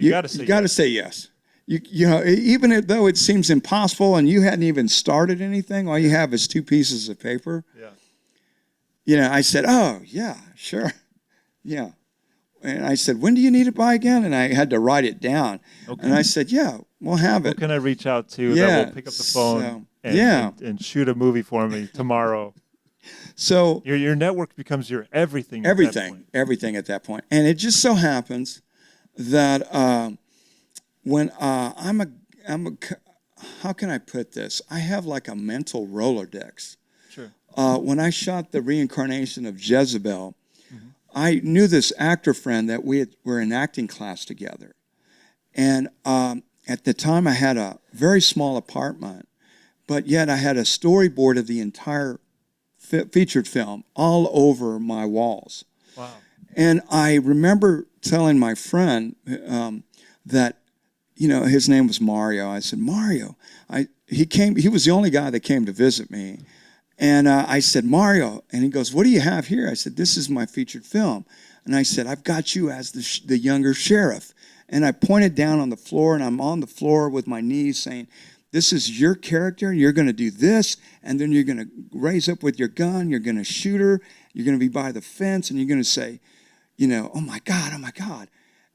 got to say yes. You know, even though it seems impossible and you hadn't even started anything, all you have is 2 pieces of paper. Yeah. You know, I said, oh, yeah, sure. Yeah. And I said, when do you need it by again? And I had to write it down. Okay. And I said, yeah, we'll have it. Who can I reach out to that will pick up the phone and shoot a movie for me tomorrow? So your network becomes your everything. Everything at that point. And it just so happens that when I'm a, how can I put this? I have like a mental Rolodex. Sure. When I shot the reincarnation of Jezebel, I knew this actor friend that were in acting class together. And at the time, I had a very small apartment, but yet I had a storyboard of the entire featured film all over my walls. Wow. And I remember telling my friend that, you know, his name was Mario. I said, Mario, he was the only guy that came to visit me. And I said, Mario, and he goes, what do you have here? I said, this is my featured film. And I said, I've got you as the younger sheriff. And I pointed down on the floor, and I'm on the floor with my knees saying, this is your character. You're going to do this, and then you're going to raise up with your gun. You're going to shoot her. You're going to be by the fence, and you're going to say, you know, oh, my God, oh, my God.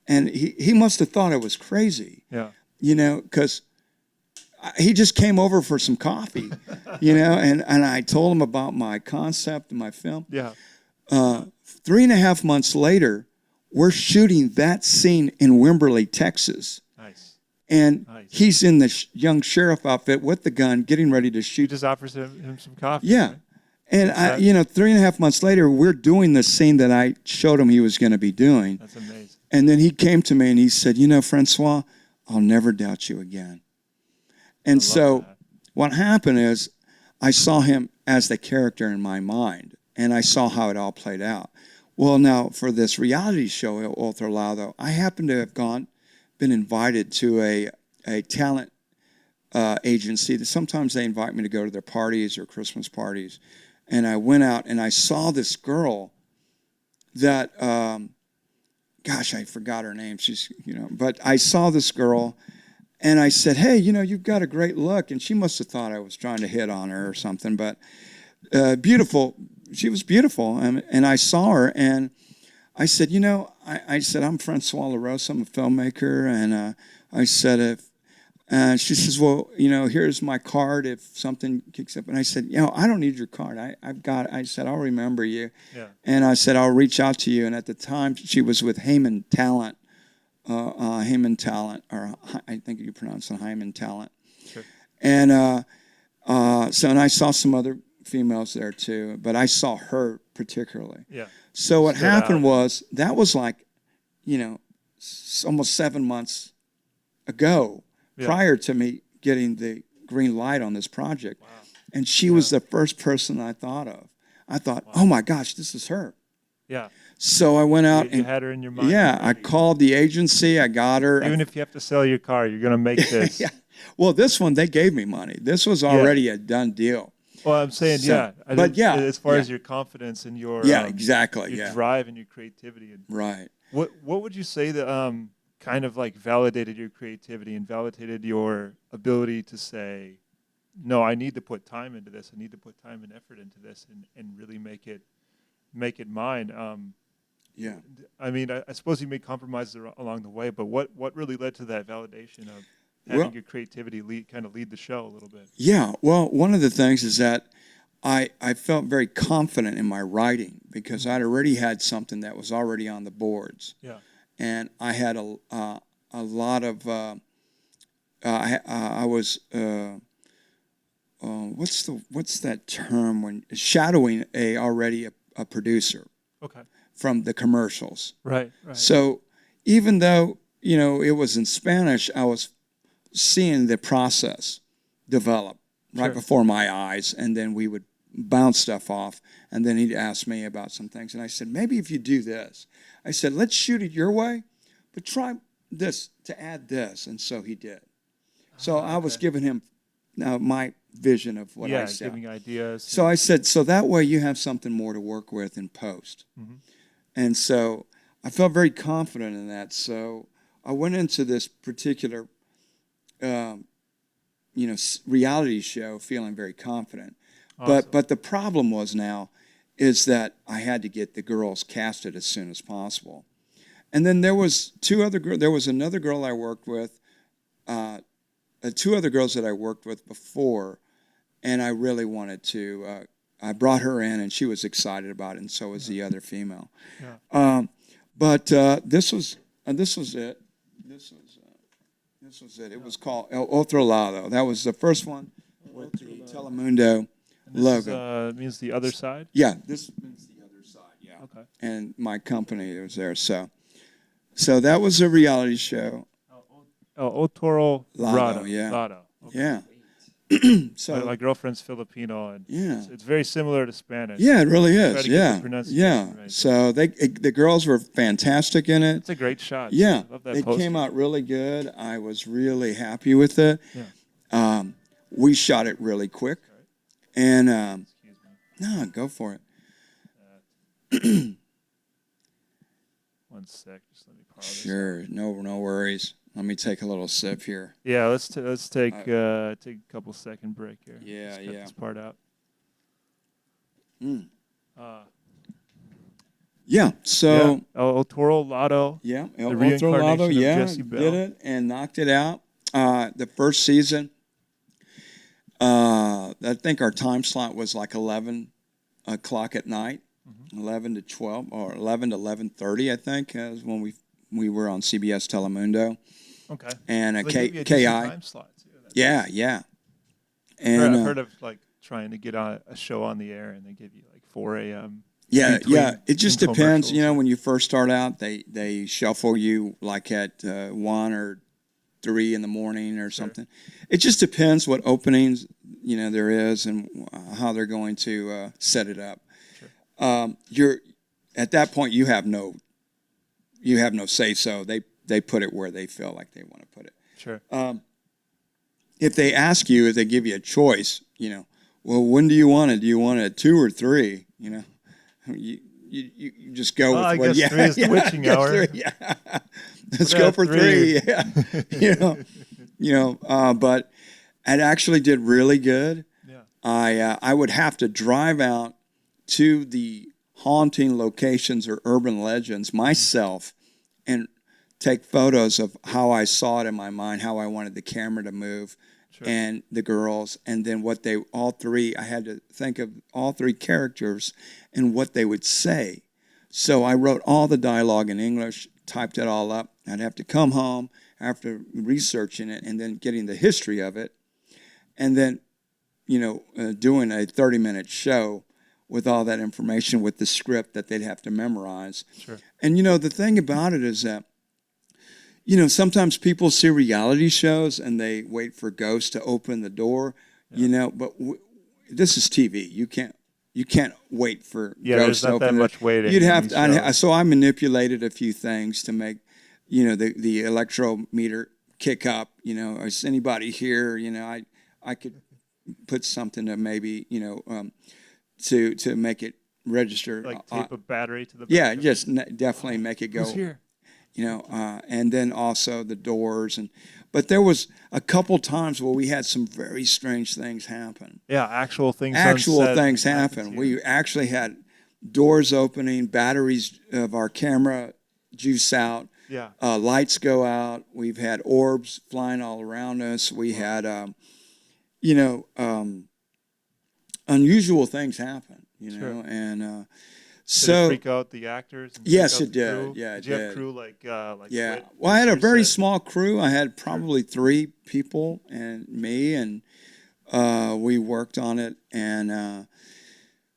And he must have thought I was crazy. Yeah. You know, because he just came over for some coffee, you know, and I told him about my concept and my film. Yeah. 3.5 months later, we're shooting that scene in Wimberley, Texas. Nice. And he's in the young sheriff outfit with the gun, getting ready to shoot. He just offers him some coffee. Yeah. Right? And, 3.5 months later, we're doing the scene that I showed him he was going to be doing. That's amazing. And then he came to me and he said, you know, Francois, I'll never doubt you again. And so what happened is I saw him as the character in my mind, and I saw how it all played out. Well, now, for this reality show, El Otro Lado, I happen to have been invited to a talent agency. That sometimes they invite me to go to their parties or Christmas parties. And I went out, and I saw this girl that, gosh, I forgot her name. She's, but I saw this girl. And I said, hey, you've got a great look. And she must have thought I was trying to hit on her or something. But beautiful. She was beautiful. And I saw her. And I said, I said, I'm Francois Larosa. I'm a filmmaker. And I said, she says, well, here's my card if something kicks up. And I said, I don't need your card. I said, I'll remember you. Yeah. And I said, I'll reach out to you. And at the time, she was with Heyman Talent. Hyman Talent, or I think you pronounce it Hyman Talent. Sure. And and I saw some other females there too, but I saw her particularly. Yeah. So what happened was that was like, almost 7 months ago, prior to me getting the green light on this project. Wow. And she was the first person I thought of. I thought, oh my gosh, this is her. Yeah. So I went out You and had her in your mind. yeah, I already. called the agency. I got her. Even if you have to sell your car, you're gonna make this. Yeah. Well, this one they gave me money. This was Yeah. already a done deal. Well, I'm saying, So, yeah. but yeah, as far yeah. as your confidence and your Yeah, exactly. your Yeah. drive and your creativity, and Right. what would you say that kind of like validated your creativity and validated your ability to say, no, I need to put time into this. I need to put time and effort into this, and really make it mine. Yeah. I mean, I suppose you made compromises along the way, but what really led to that validation of having Well, your creativity lead the show a little bit? yeah. Well, one of the things is that I felt very confident in my writing because I'd already had something that was already on the boards, Yeah. and I had a lot of I was what's that term when shadowing a producer Okay. from the commercials. Right. Right. So even though it was in Spanish, I was seeing the process develop right Sure. before my eyes, and then we would bounce stuff off, and then he'd ask me about some things, and I said, maybe if you do this, I said, let's shoot it your way, but try this to add this, and so he did. So I was Okay. giving him my vision of what I Yeah, said. giving ideas. So I said, so that way you have something more to work with in post. Mhm. And so I felt very confident in that. So I went into this particular, reality show feeling very confident. Awesome. But the problem was now is that I had to get the girls casted as soon as possible. And then there was there was another girl I worked with, two other girls that I worked with before, and I really wanted to. I brought her in, and she was excited about it, and so was the other female. Yeah. But this was it. This was it. It was called El Otro Lado. That was the first one with the Telemundo logo. Means the other side. Yeah, this means the other side. Yeah. Okay. And my company was there, so that was a reality show. Oh, Otoro Lado, yeah. Lado. Okay. Yeah. So My girlfriend's Filipino, and yeah. it's very similar to Spanish. Yeah, it really Try is. to get Yeah, the pronunciation yeah. right. So the girls were fantastic in it. It's a great shot. Yeah, I love that they poster. came out really good. I was really happy with it. Yeah. We shot it really quick, and Excuse me. no, go for it. One sec. Just let me pause. Sure, no worries. Let me take a little sip here. Yeah. Let's take a couple second break here. Yeah, Just cut yeah. this part out. Mm. Uh, Yeah. So El Toro Lotto. yeah, El The Otro reincarnation Lado, of yeah, Jesse Bell. did it and knocked it out. The first season, I think our time slot was like 11 o'clock at night, 11 to 12 or 11 to 11:30, I think, is when we were on CBS Telemundo Okay. and So they gave you a decent KI. time slot too. Yeah, yeah. And I've heard of like trying to get on a show on the air, and they give you like 4 a.m. yeah, between- yeah. It just in depends. commercials. When you first start out, they shuffle you like at 1 or 3 in the morning or something. It just depends what openings there is and how they're going to set it up. Sure. You're at that point you have no say so. They put it where they feel like they want to put it. Sure. If they ask you, if they give you a choice, well, when do you want it? Do you want it at 2 or 3? You just go Well, with I guess 3 is the witching hour. 3, yeah. Let's go for 3. Yeah. But it actually did really good. Yeah. I would have to drive out to the haunting locations or urban legends myself and take photos of how I saw it in my mind, how I wanted the camera to move, Sure. and the girls, and then I had to think of all 3 characters and what they would say. So I wrote all the dialogue in English, typed it all up. I'd have to come home after researching it and then getting the history of it, and then, doing a 30-minute show with all that information with the script that they'd have to memorize. Sure. And, the thing about it is that, sometimes people see reality shows and they wait for ghosts to open the door, but this is TV. You can't, you can't wait for Yeah, ghosts there's to not that open it. much waiting. You'd in have these to. shows. So I manipulated a few things to make, the electrometer kick up. Is anybody here? I could put something to maybe to make it register. Like tape a battery to the back. Yeah, of it. just definitely make it go. Who's here? And then also the doors but there was a couple times where we had some very strange things happen. Yeah, actual things. Actual on set things happen happen. to We you. actually had doors opening, batteries of our camera juice out, Yeah. lights go out. We've had orbs flying all around us. We had, you know, unusual things happen. Sure. And Did it so freak out the actors? And yes, freak out it the did. crew? Yeah, it Did you have did. crew like yeah. what Well, I had a Mystery very said? small crew. I had probably 3 people and me, and we worked on it. And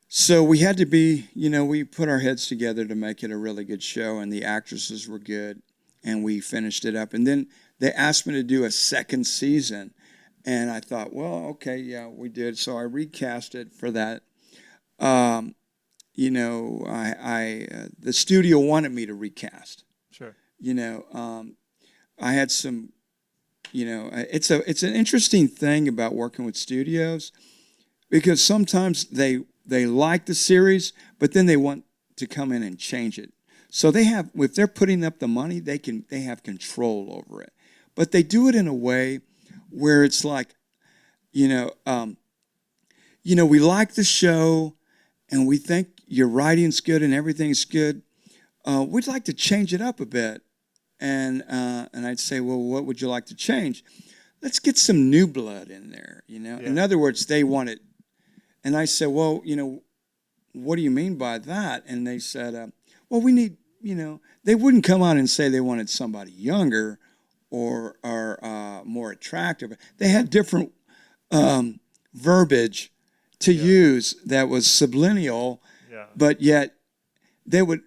so we had to be, we put our heads together to make it a really good show, and the actresses were good, and we finished it up. And then they asked me to do a second season, and I thought, well, okay, yeah, we did. So I recast it for that. The studio wanted me to recast. Sure. I had some, it's an interesting thing about working with studios, because sometimes they like the series, but then they want to come in and change it. So if they're putting up the money, they have control over it, but they do it in a way where it's like, we like the show, and we think your writing's good and everything's good. We'd like to change it up a bit. And I'd say, well, what would you like to change? Let's get some new blood in there, Yeah. In other words, they want it. And I said, well, what do you mean by that? And they said, well, we need, they wouldn't come out and say they wanted somebody younger or more attractive. They had different verbiage to use that was subliminal, Yeah. but yet they would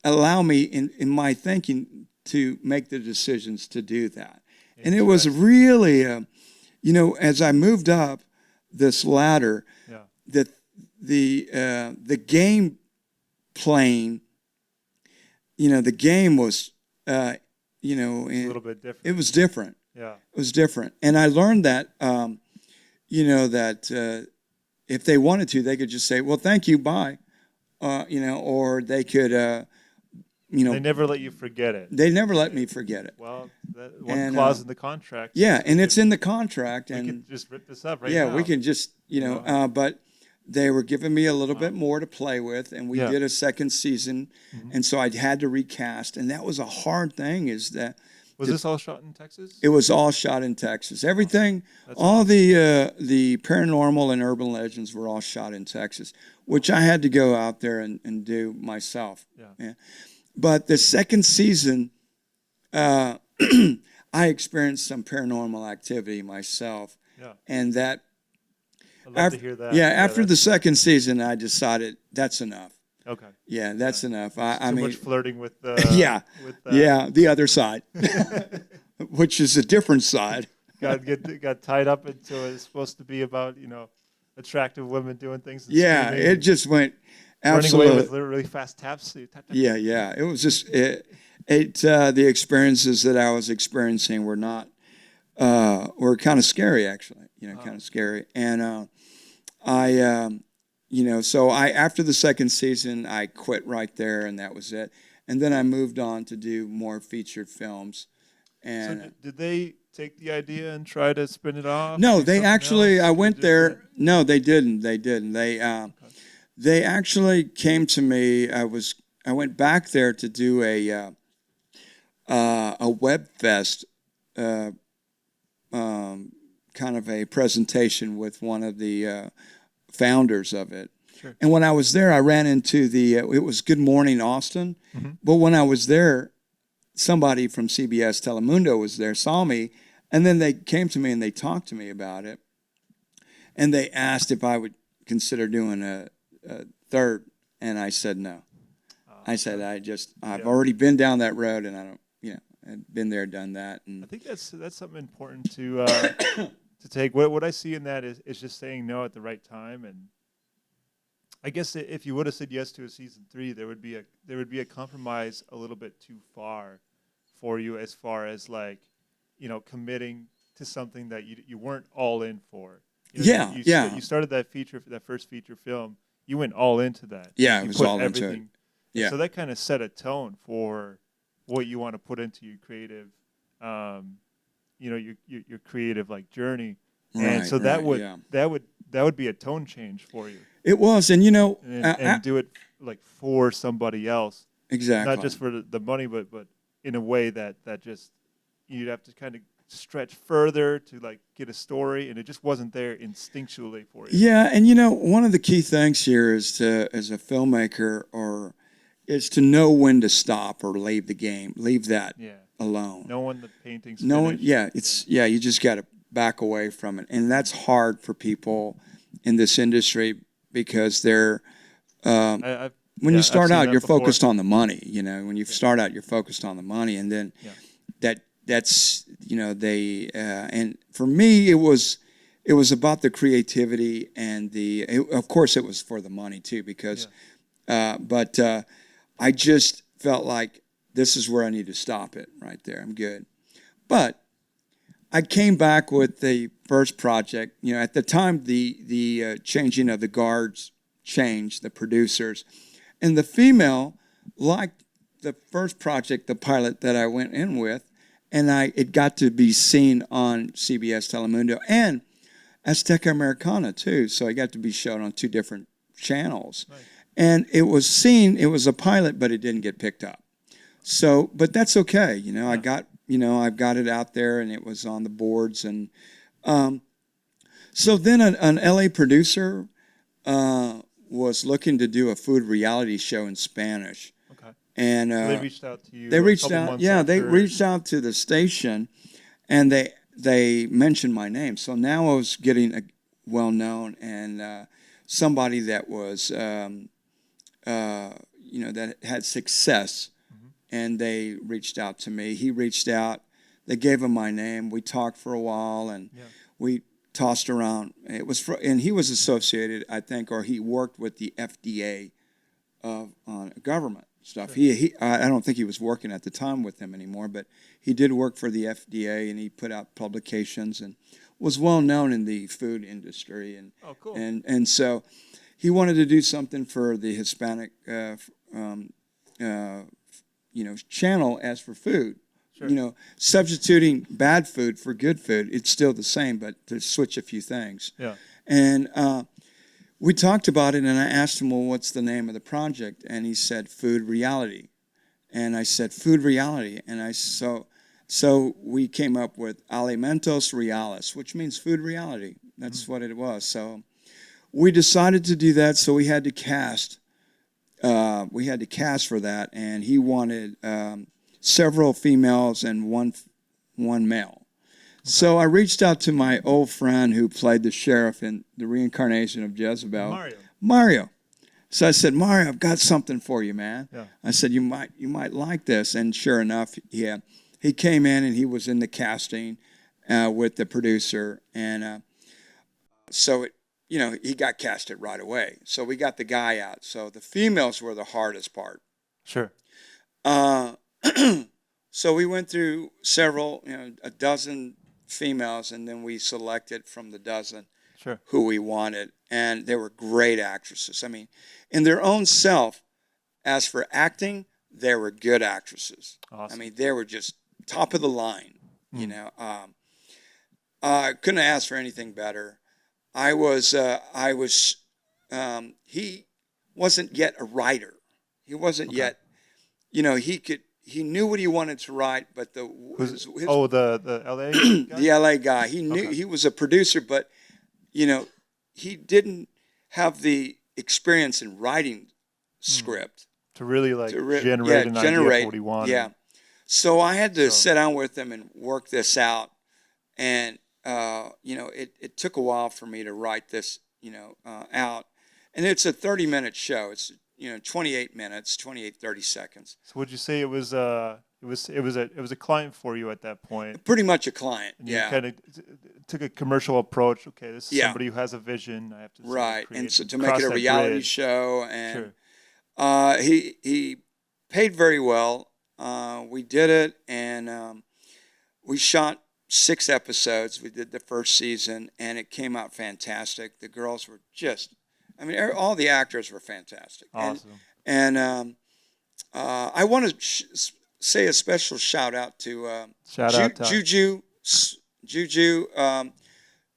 allow me in my thinking to make the decisions to do that. And it was really, as I moved up this ladder, Yeah. the game playing, the game was, A little bit different. it was different. Yeah. It was different. And I learned that, that if they wanted to, they could just say, well, thank you, bye. Or they could, They never let you forget it. they never let me forget it. Well, that one And, clause in the contract. Yeah, says and we it's could- in the contract. We And could just rip this up right yeah, now. we can just, but they were giving me a little bit more to play with, and we Yeah. did a second season, and so I had to recast, and that was a hard thing. Is that Was this all shot in Texas? it was all shot in Texas. Everything, That's all the paranormal and urban legends were all shot in Texas, which I had to go out there and do myself. Yeah. But the second season, I experienced some paranormal activity myself, Yeah. and that. I'd love to hear that. Yeah, after the that's- second season, I decided that's enough. Okay. Yeah, that's enough. I Too mean, much flirting with the. yeah, With the other side, which is a different side. got tied up into it's supposed to be about attractive women doing things. And Yeah, screaming it and just went running away with absolutely. really fast taps. Tap, tap, tap. Yeah. It was just the experiences that I was experiencing were not were kind of scary, actually. Kind of scary. And so after the second season, I quit right there, and that was it. And then I moved on to do more featured films. So And did they take the idea and try to spin it off? no, do they something actually. else? I Or went just there. didn't? No, they didn't. They didn't. They actually came to me. I went back there to do a web fest, kind of a presentation with one of the founders of it. Sure. And when I was there, I ran into it was Good Morning Austin. Mm-hmm. But when I was there, somebody from CBS Telemundo was there, saw me, and then they came to me and they talked to me about it. And they asked if I would consider doing a third, and I said no. I said I've already been down that road, and I don't, I've been there, done that. I And think that's something important to to take. What I see in that is just saying no at the right time, and I guess if you would have said yes to a season 3, there would be a compromise a little bit too far for you as far as like, committing to something that you weren't all in for. Yeah, yeah. You started that first feature film. You went all into that. Yeah, You it was put all into it. everything. Yeah. So that kind of set a tone for what you want to put into your creative, your creative like journey. And Right, so that right, would yeah. that would be a tone change for you, It was, and and do it like for somebody else, exactly. not just for the money, but in a way that just you'd have to kind of stretch further to like get a story, and it just wasn't there instinctually for you. Yeah, and one of the key things here is as a filmmaker, is to know when to stop or leave the game, leave that Yeah. alone. No one the painting's No one, finished. yeah, you just got to back away from it, and that's hard for people in this industry because they're when you start I've seen out, that you're before. focused on the money. When you start out, you're focused on the money, and then that's they and for me it was about the creativity and of course it was for the money too because but I just felt like this is where I need to stop it right there. I'm good. But I came back with the first project. At the time, the changing of the guards changed, the producers. And the female liked the first project, the pilot that I went in with, and it got to be seen on CBS Telemundo and Azteca Americana too. So I got to be shown on 2 different channels. Nice. And it was seen, it was a pilot, but it didn't get picked up. So, but that's okay. I've got it out there and it was on the boards. And so then an LA producer was looking to do a food reality show in Spanish. Okay. And So they reached out to you. they a reached couple out. months Yeah, they after. reached out to the station, and they mentioned my name. So now I was getting well known and somebody that was that had success. And they reached out to me. He reached out. They gave him my name. We talked for a while, and we tossed around. It was and he was associated, I think, or he worked with the FDA on government stuff. Sure. I don't think he was working at the time with them anymore, but he did work for the FDA, and he put out publications and was well known in the food industry. And Oh, cool. and so he wanted to do something for the Hispanic channel as for food. Sure. Substituting bad food for good food, it's still the same, but to switch a few things. Yeah. And we talked about it, and I asked him, well, what's the name of the project? And he said, Food Reality. And I said, Food Reality. And so we came up with Alimentos Reales, which means food reality. That's what it was. So we decided to do that, so we had to cast. For that, and he wanted several females and one male. So I reached out to my old friend who played the sheriff in the reincarnation of Jezebel, Mario. So I said, Mario, I've got something for you, man. Yeah. I said, you might like this. And sure enough, he came in and he was in the casting with the producer, and so it. He got casted right away. So we got the guy out. So the females were the hardest part. Sure. So we went through several, a dozen females, and then we selected from the dozen who we wanted. And they were great actresses. I mean, in their own self, as for acting, they were good actresses. Awesome. I mean, they were just top of the line, I couldn't ask for anything better. He wasn't yet a writer. He wasn't yet, he knew what he wanted to write, but the LA guy? the LA guy, he knew he was a producer, but, he didn't have the experience in writing script. To really generate an idea of what he wanted. Yeah. So I had to sit down with him and work this out. And, it took a while for me to write this, out. And it's a 30-minute show. It's, 28 minutes, 30 seconds. So would you say it was a client for you at that point? Pretty much a client, And yeah. you kind of took a commercial approach. Okay, this is Yeah. somebody who has a vision. I have to sort of Right. create And so to make cross it a that reality bridge. show, and Sure. he paid very well. We did it, and we shot 6 episodes. We did the first season, and it came out fantastic. The girls were just, I mean, all the actors were fantastic. Awesome. I want to say a special shout out to Shout out to Juju.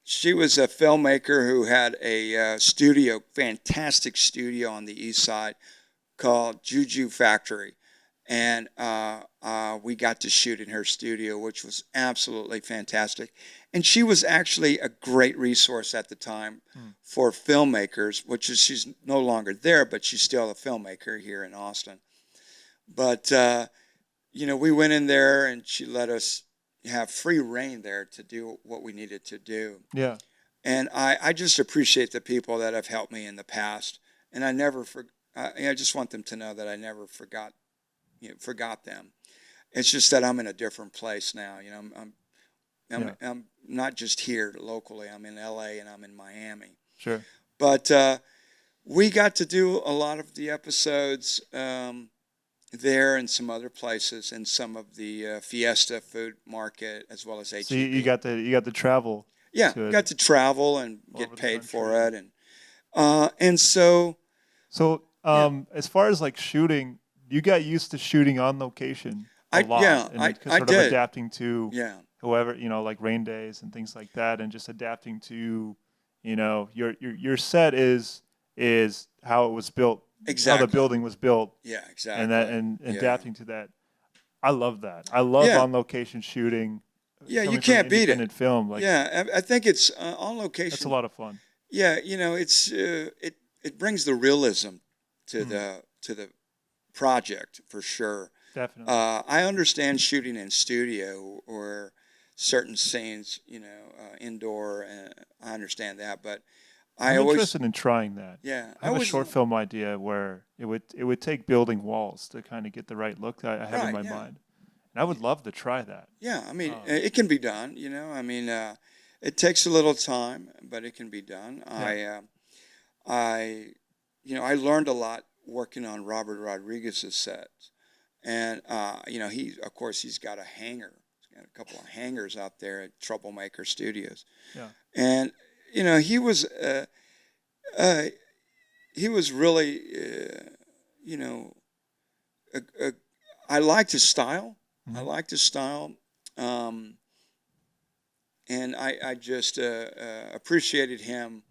She was a filmmaker who had a studio, fantastic studio on the east side called Juju Factory. And we got to shoot in her studio, which was absolutely fantastic. And she was actually a great resource at the time for filmmakers, which is, she's no longer there, but she's still a filmmaker here in Austin. But, we went in there and she let us have free reign there to do what we needed to do. Yeah. And I just appreciate the people that have helped me in the past. And I just want them to know that I never forgot them. It's just that I'm in a different place now. I'm not just here locally. I'm in LA and I'm in Miami. Sure. But we got to do a lot of the episodes there and some other places, and some of the Fiesta food market as well as HEB. So you got the travel. Yeah, got to travel and get paid for it, and so. So as far as like shooting, you got used to shooting on location a lot. Yeah, and I sort did. of adapting to whoever, like rain days and things like that, and just adapting to, your set is how it was built, exactly. how the building was built. Yeah, exactly. And adapting to that. I love that. I love on location shooting. Yeah, you coming from can't beat it. independent film. Like, I think it's on location. that's a lot of fun. Yeah, it's it brings the realism to the project for sure. Definitely. I understand shooting in studio or certain scenes, indoor. I understand that, but I'm interested in trying that. Yeah, I have a short film idea where it would take building walls to kind of get the right look that I have in my mind, and I would love to try that. Yeah, I mean, it can be done. I mean, it takes a little time, but it can be done. Yeah. I learned a lot working on Robert Rodriguez's sets, and he's got a hangar. He's got a couple of hangars out there at Troublemaker Studios. Yeah, and he was really I liked his style. Mm-hmm. I liked his style. And I just appreciated him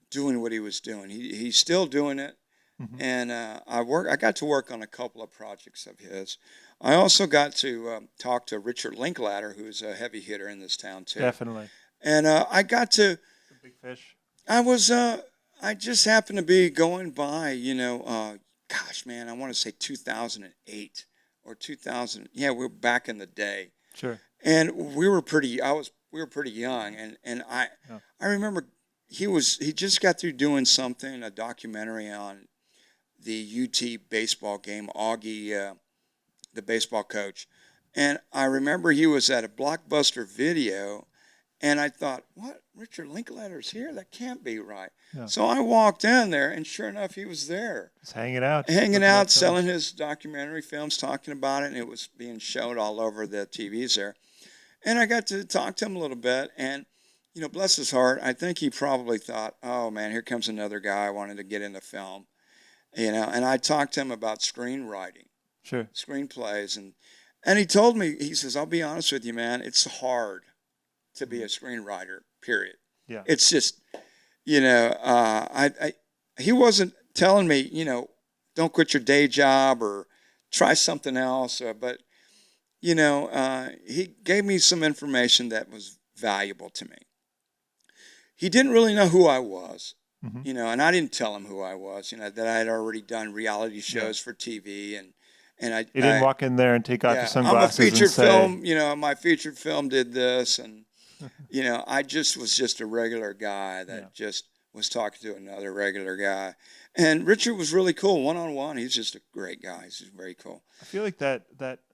doing what he was doing. He's still doing it. Mm-hmm. And I got to work on a couple of projects of his. I also got to talk to Richard Linklater, who's a heavy hitter in this town too. Definitely. And I got to. It's a big fish. I just happened to be going by, gosh, man, I want to say 2008 or 2000. Yeah, we're back in the day. Sure. And we were pretty young, and I remember he just got through doing something, a documentary on the UT baseball game, Augie, the baseball coach. And I remember he was at a Blockbuster Video, and I thought, what? Richard Linklater's here? That can't be right. Yeah. So I walked in there, and sure enough, he was there. He's hanging out. Selling his documentary films, talking about it, and it was being showed all over the TVs there. And I got to talk to him a little bit, and, bless his heart, I think he probably thought, oh, man, here comes another guy wanting to get into film. And I talked to him about screenwriting. Sure. Screenplays. And he told me, he says, I'll be honest with you, man, it's hard to be a screenwriter, period. Yeah. It's just, he wasn't telling me, don't quit your day job or try something else, but, he gave me some information that was valuable to me. He didn't really know who I was, mm-hmm. And I didn't tell him who I was, that I had already done reality shows for TV, and I didn't walk in there and take off your sunglasses I'm a featured and say, film, my featured film did this, and I was just a regular guy that just was talking to another regular guy. And Richard was really cool, one-on-one. He's just a great guy. He's just very cool. I feel like that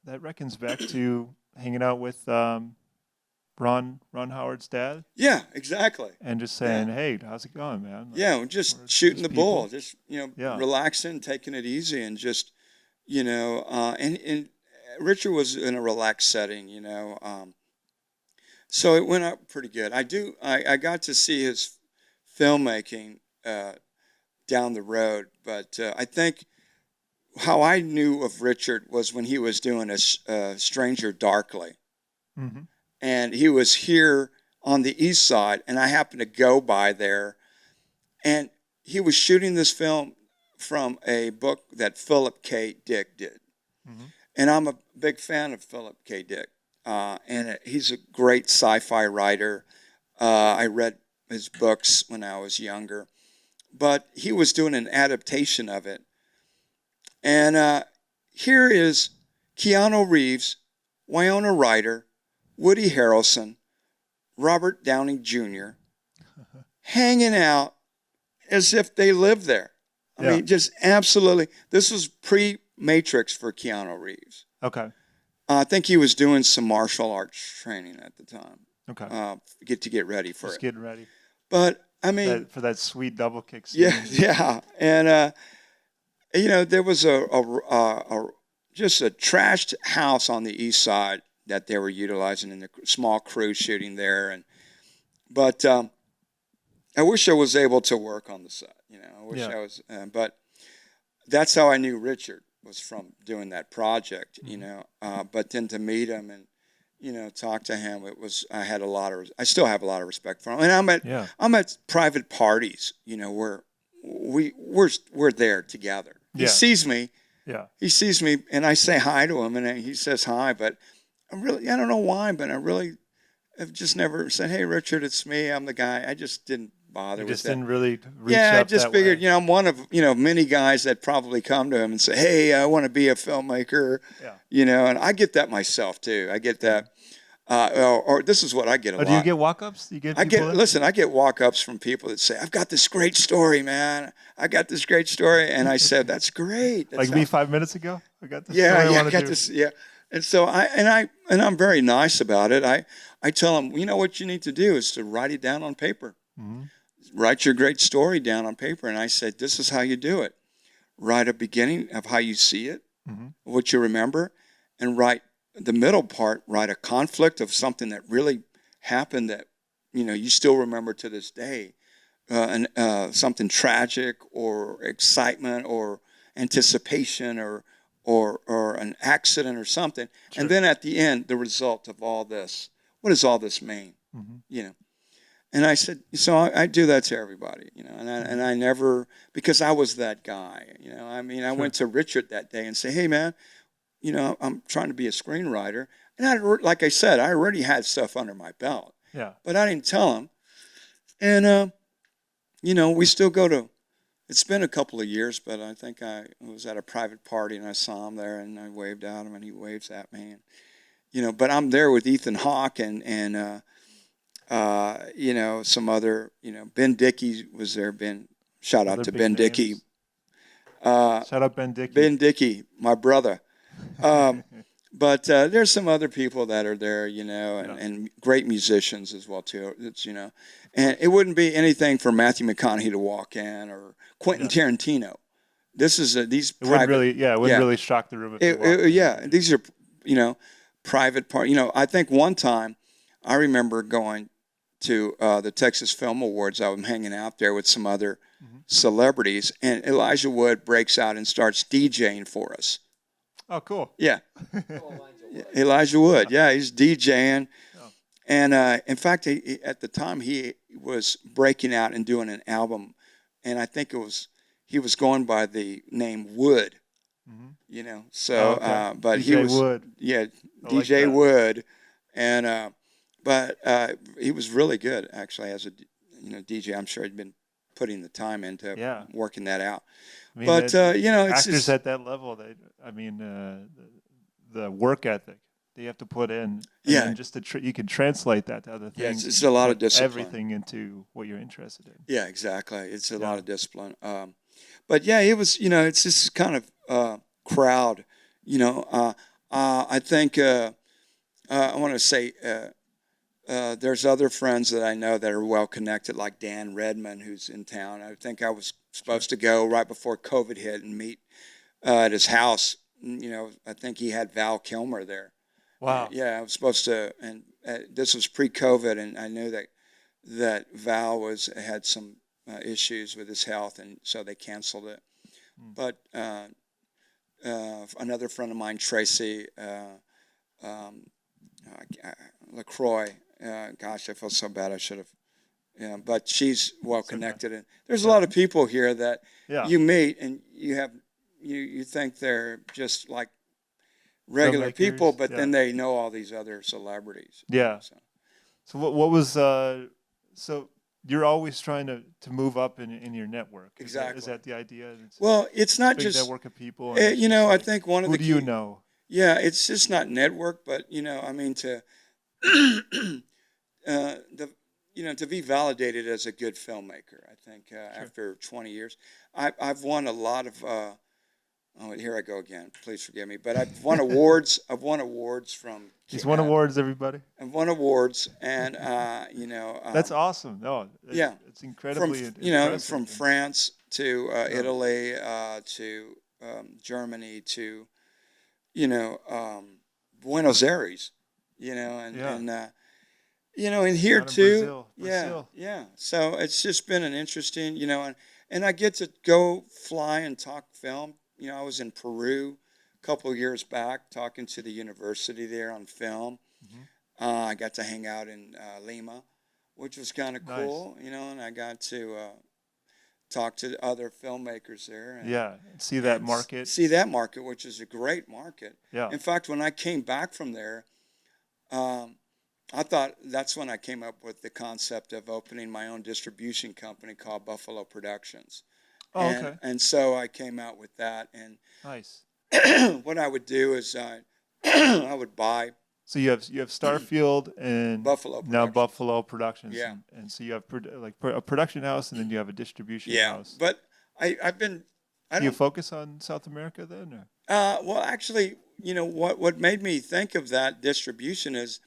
reckons back to hanging out with Ron Howard's dad, Yeah, exactly. and just saying, "Hey, how's it going, man?" Like, Yeah, we're just shooting the people. bull, just Yeah. relaxing, taking it easy, and just and Richard was in a relaxed setting, so it went up pretty good. I got to see his filmmaking down the road, but I think how I knew of Richard was when he was doing a Stranger Darkly, Mm-hmm. and he was here on the east side, and I happened to go by there, and he was shooting this film from a book that Philip K. Dick did. Mm-hmm. And I'm a big fan of Philip K. Dick. And he's a great sci-fi writer. I read his books when I was younger. But he was doing an adaptation of it. And here is Keanu Reeves, Winona Ryder, Woody Harrelson, Robert Downey Jr. hanging out as if they lived there. I Yeah. mean, just absolutely. This was pre-Matrix for Keanu Reeves. Okay. I think he was doing some martial arts training at the time. Okay. Get ready for Just it. getting ready But I mean, for that sweet double kick scene. yeah. And there was a just a trashed house on the east side that they were utilizing in the small crew shooting there. But I wish I was able to work on the set. I wish Yeah. I was. But that's how I knew Richard was from doing that project. But then to meet him and talk to him, I still have a lot of respect for him. And Yeah. I'm at private parties, where we're there together. He Yeah. sees me. Yeah. He sees me, and I say hi to him, and he says hi. But I don't know why, but I've just never said, "Hey, Richard, it's me. I'm the guy." I just didn't bother You with just that. didn't really reach Yeah, I up just that figured, way. I'm one of, many guys that probably come to him and say, "Hey, I want to be a filmmaker," Yeah. and I get that myself too. I get that, or this is what I get a lot. Do you get walk-ups? Do you get people in? Listen, I get walk-ups from people that say, "I've got this great story, man. I got this great story," and I said, "That's great." Like me 5 minutes ago? I got this Yeah, story I yeah, want I to got do. this, yeah. And so I'm very nice about it. I tell them, what you need to do is to write it down on paper. Mm-hmm. Write your great story down on paper. And I said, this is how you do it. Write a beginning of how you see it, Mm-hmm. what you remember, and write the middle part, write a conflict of something that really happened that, you still remember to this day. Something tragic or excitement or anticipation or an accident or something. Sure. And then at the end, the result of all this. What does all this mean? Mm-hmm. And I said, so I do that to everybody, and I never, because I was that guy, I went to Richard that day and say, hey man, I'm trying to be a screenwriter. And like I said, I already had stuff under my belt, Yeah. but I didn't tell him. And, we still go to, it's been a couple of years, but I think I was at a private party and I saw him there and I waved at him and he waves at me. And, but I'm there with Ethan Hawke and some other, Ben Dickey was there. Shout out Other to big Ben names. Dickey. Shout out Ben Dickey. Ben Dickey, my brother. But there's some other people that are there, and great musicians as well too. It's and it wouldn't be anything for Matthew McConaughey to walk in or Quentin Tarantino. This is these It wouldn't private. really shock the room if you walked in. These are private part. I think one time I remember going to the Texas Film Awards. I was hanging out there with some other celebrities, and Elijah Wood breaks out and starts DJing for us. Oh, cool. Yeah. Elijah Wood. Yeah, he's DJing. Oh. And in fact, at the time, he was breaking out and doing an album. And I think he was going by the name Wood. Mm-hmm. So, okay. but DJ he was. Wood. Yeah, I DJ like Wood. And, but he was really good, actually, as a DJ. I'm sure he'd been putting the time into working that out. I mean, But, it's actors just, at that level, the work ethic they have to put in, and just you can translate that to other things. Yeah, it's a lot of discipline. Everything into what you're interested in. Yeah, exactly. It's a lot of discipline. But yeah, it was, it's this kind of crowd, I think, I want to say, there's other friends that I know that are well connected, like Dan Redmond, who's in town. I think I was supposed to go right before COVID hit and meet at his house. You know, I think he had Val Kilmer there. Wow. Yeah, I was supposed to, and this was pre-COVID, and I knew that Val had some issues with his health, and so they canceled it. But another friend of mine, Tracy LaCroix, gosh, I feel so bad. I should have. Yeah, but she's well connected, and there's a lot of people here that you meet, and you think they're just like regular people, but then they know all these other celebrities. Yeah. So what was so you're always trying to move up in your network. Exactly. Is that the idea? Well, it's not big just network of people. you know, I think one of who the do you know? Yeah, it's just not network, but you know, I mean to to be validated as a good filmmaker. I think after 20 years, I've won a lot of. Oh, here I go again. Please forgive me, but I've won awards. I've won awards from. He's won awards, everybody. I've won awards, and that's awesome. No, it's incredibly impressive. From France to Italy to Germany to Buenos Aires, and here too. Brazil. Yeah. So it's just been an interesting, and I get to go fly and talk film. I was in Peru a couple of years back talking to the university there on film. Mm-hmm. I got to hang out in Lima, which was kind of cool, and I got to talk to other filmmakers there. And, see that market. See that market, which is a great market. Yeah. In fact, when I came back from there, I thought that's when I came up with the concept of opening my own distribution company called Buffalo Productions. Oh, okay. And so I came out with that. And nice. What I would do is I would buy. So you have Starfield and Buffalo Productions. Now Buffalo Productions. Yeah. And so you have a production house, and then you have a distribution house. But I've been. Do you focus on South America then? Or? Well, actually, what made me think of that distribution is,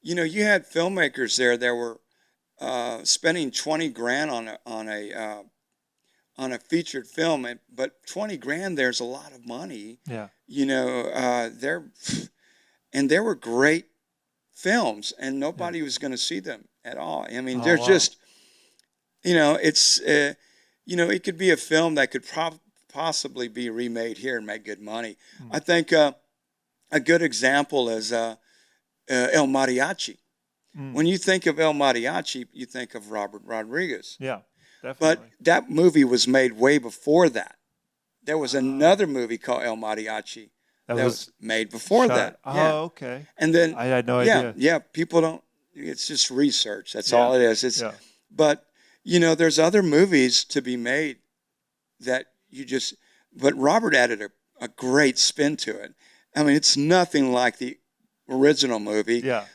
you had filmmakers there that were spending $20,000 on a featured film, but $20,000 there's a lot of money. Yeah. There were great films, and nobody was going to see them at all. I mean, they're just, it's, it could be a film that could possibly be remade here and make good money. Mm. I think a good example is El Mariachi. Mm. When you think of El Mariachi, you think of Robert Rodriguez. Yeah, definitely. But that movie was made way before that. There was another movie called El Mariachi that was made before that. Oh, yeah. okay. And then I had no idea. Yeah, people don't. It's just research. That's all it is. But there's other movies to be made that but Robert added a great spin to it. I mean, it's nothing like the original movie. Yeah.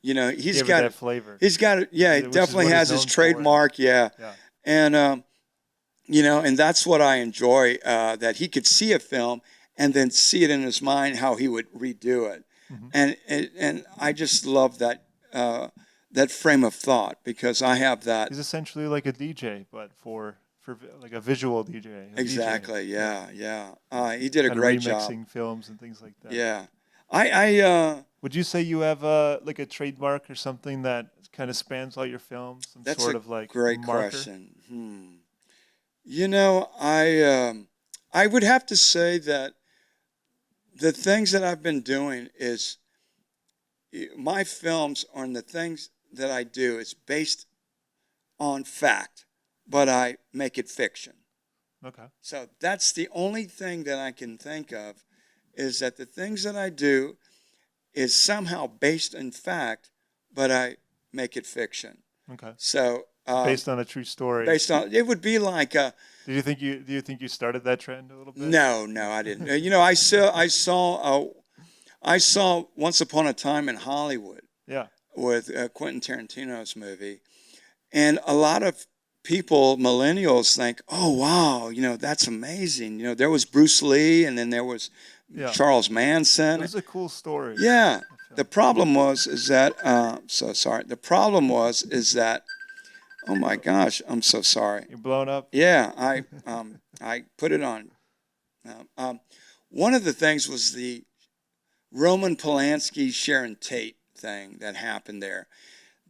He's got that flavor. He's got it. Yeah, he definitely has his trademark. Yeah. And and that's what I enjoy. That he could see a film and then see it in his mind how he would redo it. Mm-hmm. And I just love that that frame of thought, because I have that. He's essentially like a DJ, but for like a visual DJ. Exactly. DJ. Yeah. He did a great job. Remixing films and things like that. Yeah. I would you say you have like a trademark or something that kind of spans all your films? That's sort of like great marker? Question. I would have to say that the things that I've been doing is my films on the things that I do is based on fact, but I make it fiction. Okay. So that's the only thing that I can think of, is that the things that I do is somehow based in fact, but I make it fiction. Okay. So based on a true story. It would be like Do you think you started that trend a little bit? No, I didn't. I saw Once Upon a Time in Hollywood. Yeah. With Quentin Tarantino's movie, and a lot of people, millennials, think, "Oh wow, that's amazing." There was Bruce Lee, and then there was Charles Manson. It was a cool story. Yeah, The problem was is that so sorry. The problem was is that oh my gosh, I'm so sorry. You're blown up. Yeah, I put it on. One of the things was the Roman Polanski Sharon Tate thing that happened there.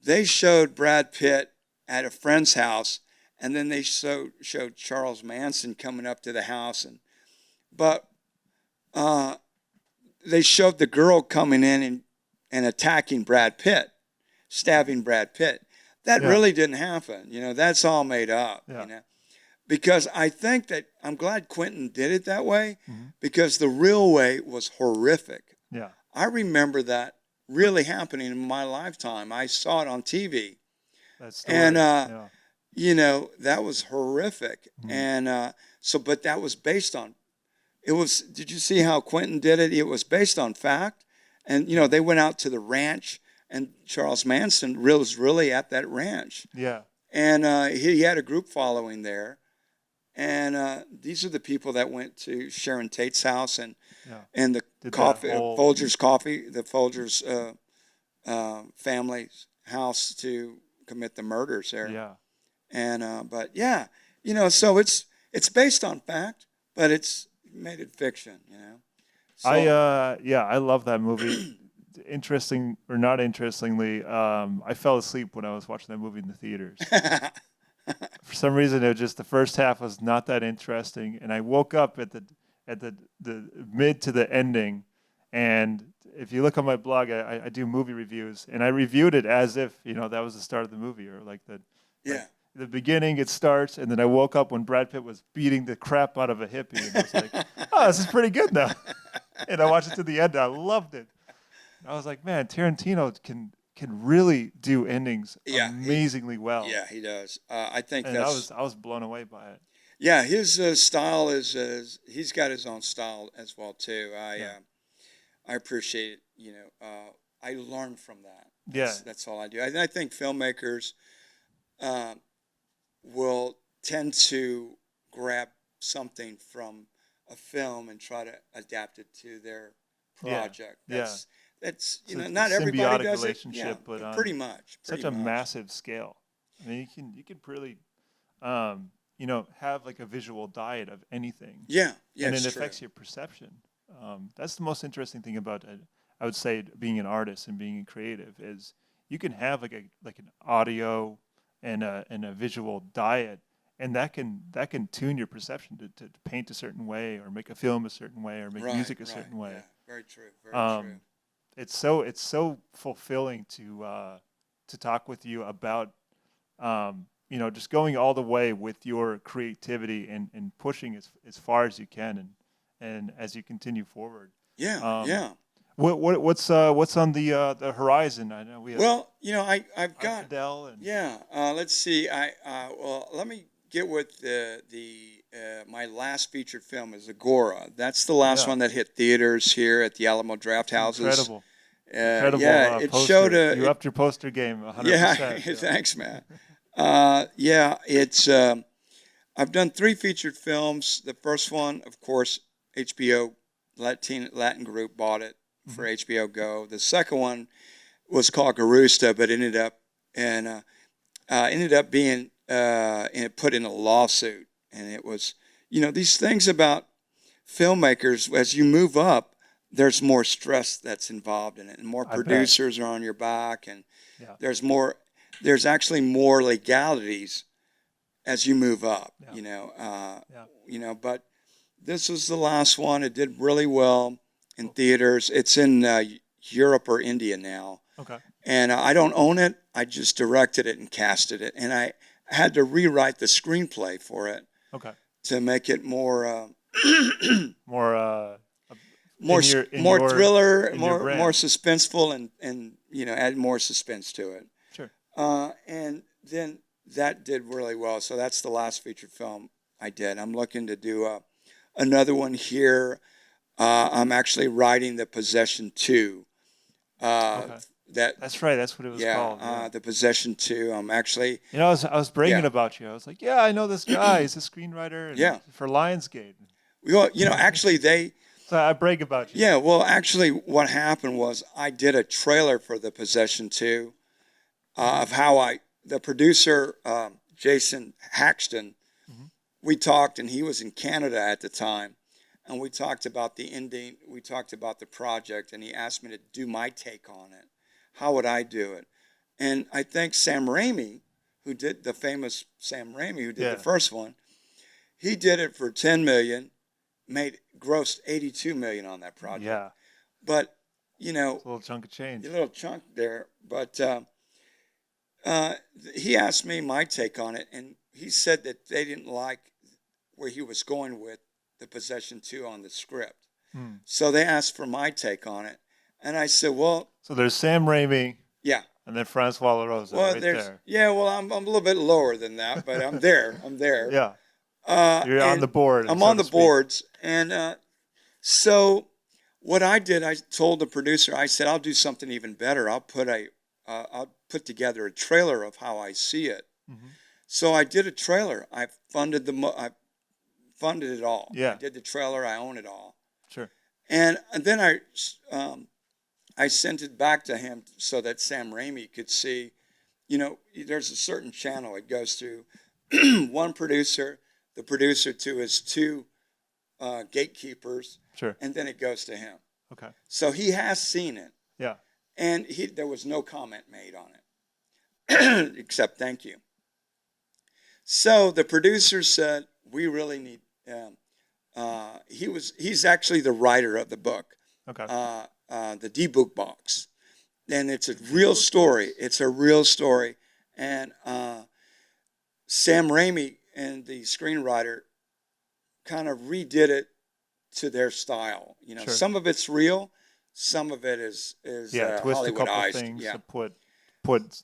They showed Brad Pitt at a friend's house, and then they showed Charles Manson coming up to the house, but they showed the girl coming in and attacking Brad Pitt, stabbing Brad Pitt. That really didn't happen. You know, that's all made up. Yeah. You know, because I think that I'm glad Quentin did it that way, because the real way was horrific. Yeah. I remember that really happening in my lifetime. I saw it on TV. That story. And, you know, that was horrific. And but that was based on, did you see how Quentin did it? It was based on fact. And, you know, they went out to the ranch, and Charles Manson was really at that ranch. Yeah. And he had a group following there. And these are the people that went to Sharon Tate's house and the Folgers Coffee, the Folgers family's house to commit the murders there. Yeah. And but yeah, you know, so it's based on fact, but it's made it fiction, you know. So, I love that movie. Interesting or not interestingly, I fell asleep when I was watching that movie in the theaters. For some reason, it was just the first half was not that interesting, and I woke up at the mid to the ending. And if you look on my blog, I do movie reviews, and I reviewed it as if, you know, that was the start of the movie, or like the beginning. It starts, and then I woke up when Brad Pitt was beating the crap out of a hippie, and I was like, oh, this is pretty good now. And I watched it to the end. And I loved it. I was like, man, Tarantino can really do endings amazingly well. Yeah, he does. I think and that's. I was blown away by it. Yeah, his style is he's got his own style as well too. I appreciate it. You know, I learn from that. That's all I do. I think filmmakers will tend to grab something from a film and try to adapt it to their project. That's you know, not everybody does it. Yeah, but pretty much. Such a massive scale. I mean, you can really, you know, have like a visual diet of anything. Yeah, and it affects your perception. That's the most interesting thing about, I would say, being an artist and being creative is you can have like an audio and a visual diet, and that can tune your perception to paint a certain way, or make a film a certain way, or make music a certain way. Yeah, very true. Very true. It's so fulfilling to talk with you about you know, just going all the way with your creativity and pushing as far as you can and as you continue forward. Yeah. What's on the horizon? I know we have. Well, you know, I've got Fidel and let's see. Well, let me get with my last featured film is Agora. That's the last one that hit theaters here at the Alamo Draft Houses. Incredible. It poster. showed you upped your poster game 100%. Yeah, thanks, man. It's I've done 3 featured films. The first one, of course, HBO Latin group bought it for HBO Go. The second one was called Garusta, but ended up being put in a lawsuit. And it was, you know, these things about filmmakers, as you move up, there's more stress that's involved in it, and more producers are on your back, and there's actually more legalities as you move up, you know, but this was the last one. It did really well in theaters. It's in Europe or India now. Okay. And I don't own it. I just directed it and casted it. And I had to rewrite the screenplay for it. Okay. To make it more more thriller, more suspenseful, and you know, add more suspense to it. Sure. And then that did really well. So that's the last feature film I did. I'm looking to do another one here. I'm actually writing The Possession 2. Okay. That's right. That's what it was called. The Possession 2. I'm actually. You know, I was bragging about you. I was like, yeah, I know this guy. He's a screenwriter. For Lionsgate. Well, you know, actually, So I brag about you. Yeah, well, actually, what happened was I did a trailer for the Possession 2 of how the producer, Jason Haxton, Mm-hmm. we talked, and he was in Canada at the time, and we talked about the ending, we talked about the project, and he asked me to do my take on it. How would I do it? And I think Sam Raimi, who did the famous Sam Raimi, who did the Yeah. first one, he did it for 10 million, grossed 82 million on that project. Yeah. But, you know, It's a little chunk of change. a little chunk there. But he asked me my take on it, and he said that they didn't like where he was going with the Possession 2 on the script. Hmm. So they asked for my take on it. And I said, well, So there's Sam Raimi yeah. and then Francois Larosa Well, right there's, there. yeah, well, I'm a little bit lower than that, but I'm there. I'm there. Yeah. You're on And the board. I'm so on to the speak. boards. And so what I did, I told the producer, I said, I'll do something even better. I'll put together a trailer of how I see it. Mm-hmm. So I did a trailer. I funded it all. Yeah. I did the trailer. I own it all. Sure. And then I sent it back to him so that Sam Raimi could see. You know, there's a certain channel it goes through. One producer, the producer to his two gatekeepers, Sure. and then it goes to him. Okay. So he has seen it, Yeah. and there was no comment made on it, except thank you. So the producer said, we really need, he's actually the writer of the book, Okay. the D-Book Box. And it's a real story. It's a real story. And Sam Raimi and the screenwriter kind of redid it to their style. You know, Sure. some of it's real, some of it is Yeah. Twist a couple Hollywoodized. things Yeah. to put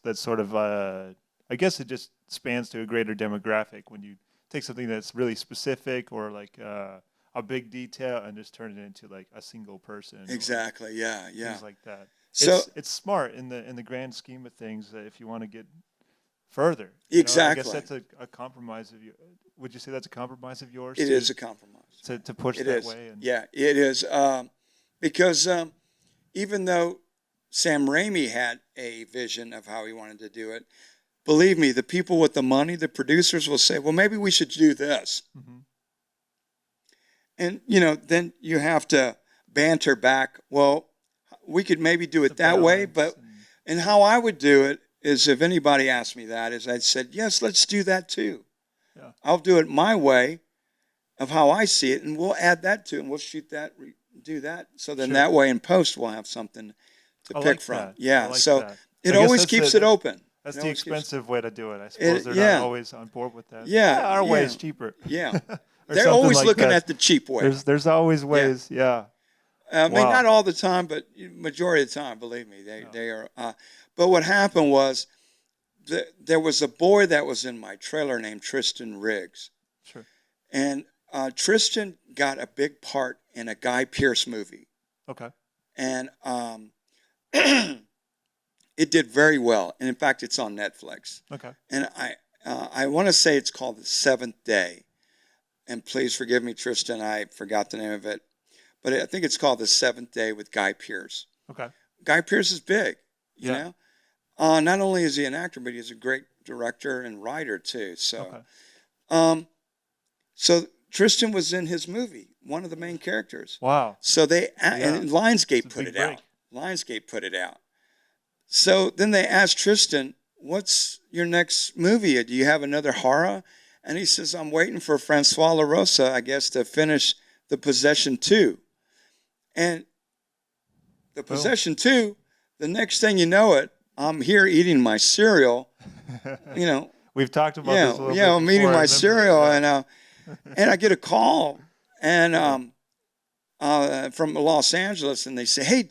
that sort of. I guess it just spans to a greater demographic when you take something that's really specific or like a big detail and just turn it into like a single person. or Exactly. Yeah. Yeah. Things like that. So It's smart in the grand scheme of things if you want to get further. You know, I exactly, guess that's a compromise of you. Would you say that's a compromise of yours? it is a compromise. to push It that is. way. And Yeah, it is. Because even though Sam Raimi had a vision of how he wanted to do it, believe me, the people with the money, the producers will say, well, maybe we should do this. Mhm. And, you know, then you have to banter back, well, we could maybe do it the that way, balance but, and how I would do it is if anybody asked me that, is I'd said, yes, let's do that too. Yeah. I'll do it my way of how I see it, and we'll add that to it, and we'll shoot that, do that. So then Sure. that way in post, we'll have something to I pick like from. that. Yeah, I like so that. I it guess always that's keeps the- it open. That's It the always keeps- expensive way to do it. I suppose they're yeah. not always on board with that. Yeah, our way yeah. is cheaper. Yeah. Or They're something always like looking that. at the cheap way. There's always ways. Yeah. I mean, Wow. not all the time, but majority of the time, believe me, they are. But what happened was there was a boy that was in my trailer named Tristan Riggs. Sure. And Tristan got a big part in a Guy Pearce movie. Okay. And it did very well. And in fact, it's on Netflix. Okay. And I want to say it's called The Seventh Day. And please forgive me, Tristan, I forgot the name of it. But I think it's called The Seventh Day with Guy Pearce. Okay. Guy Pearce is big, you Yeah. know. Not only is he an actor, but he's a great director and writer too. So, Okay. so Tristan was in his movie, one of the main characters. Wow. So they Yeah. and Lionsgate It's a put big it out. break. Lionsgate put it out. So then they asked Tristan, "What's your next movie? Do you have another horror?" And he says, "I'm waiting for Francois Larosa, I guess, to finish The Possession 2." And The Boom. Possession 2, the next thing you know it, I'm here eating my cereal, you know. We've talked about Yeah, this a little yeah, bit. I'm eating before, I my remember. cereal, Yeah. and I get a call, and from Los Angeles, and they say, "Hey,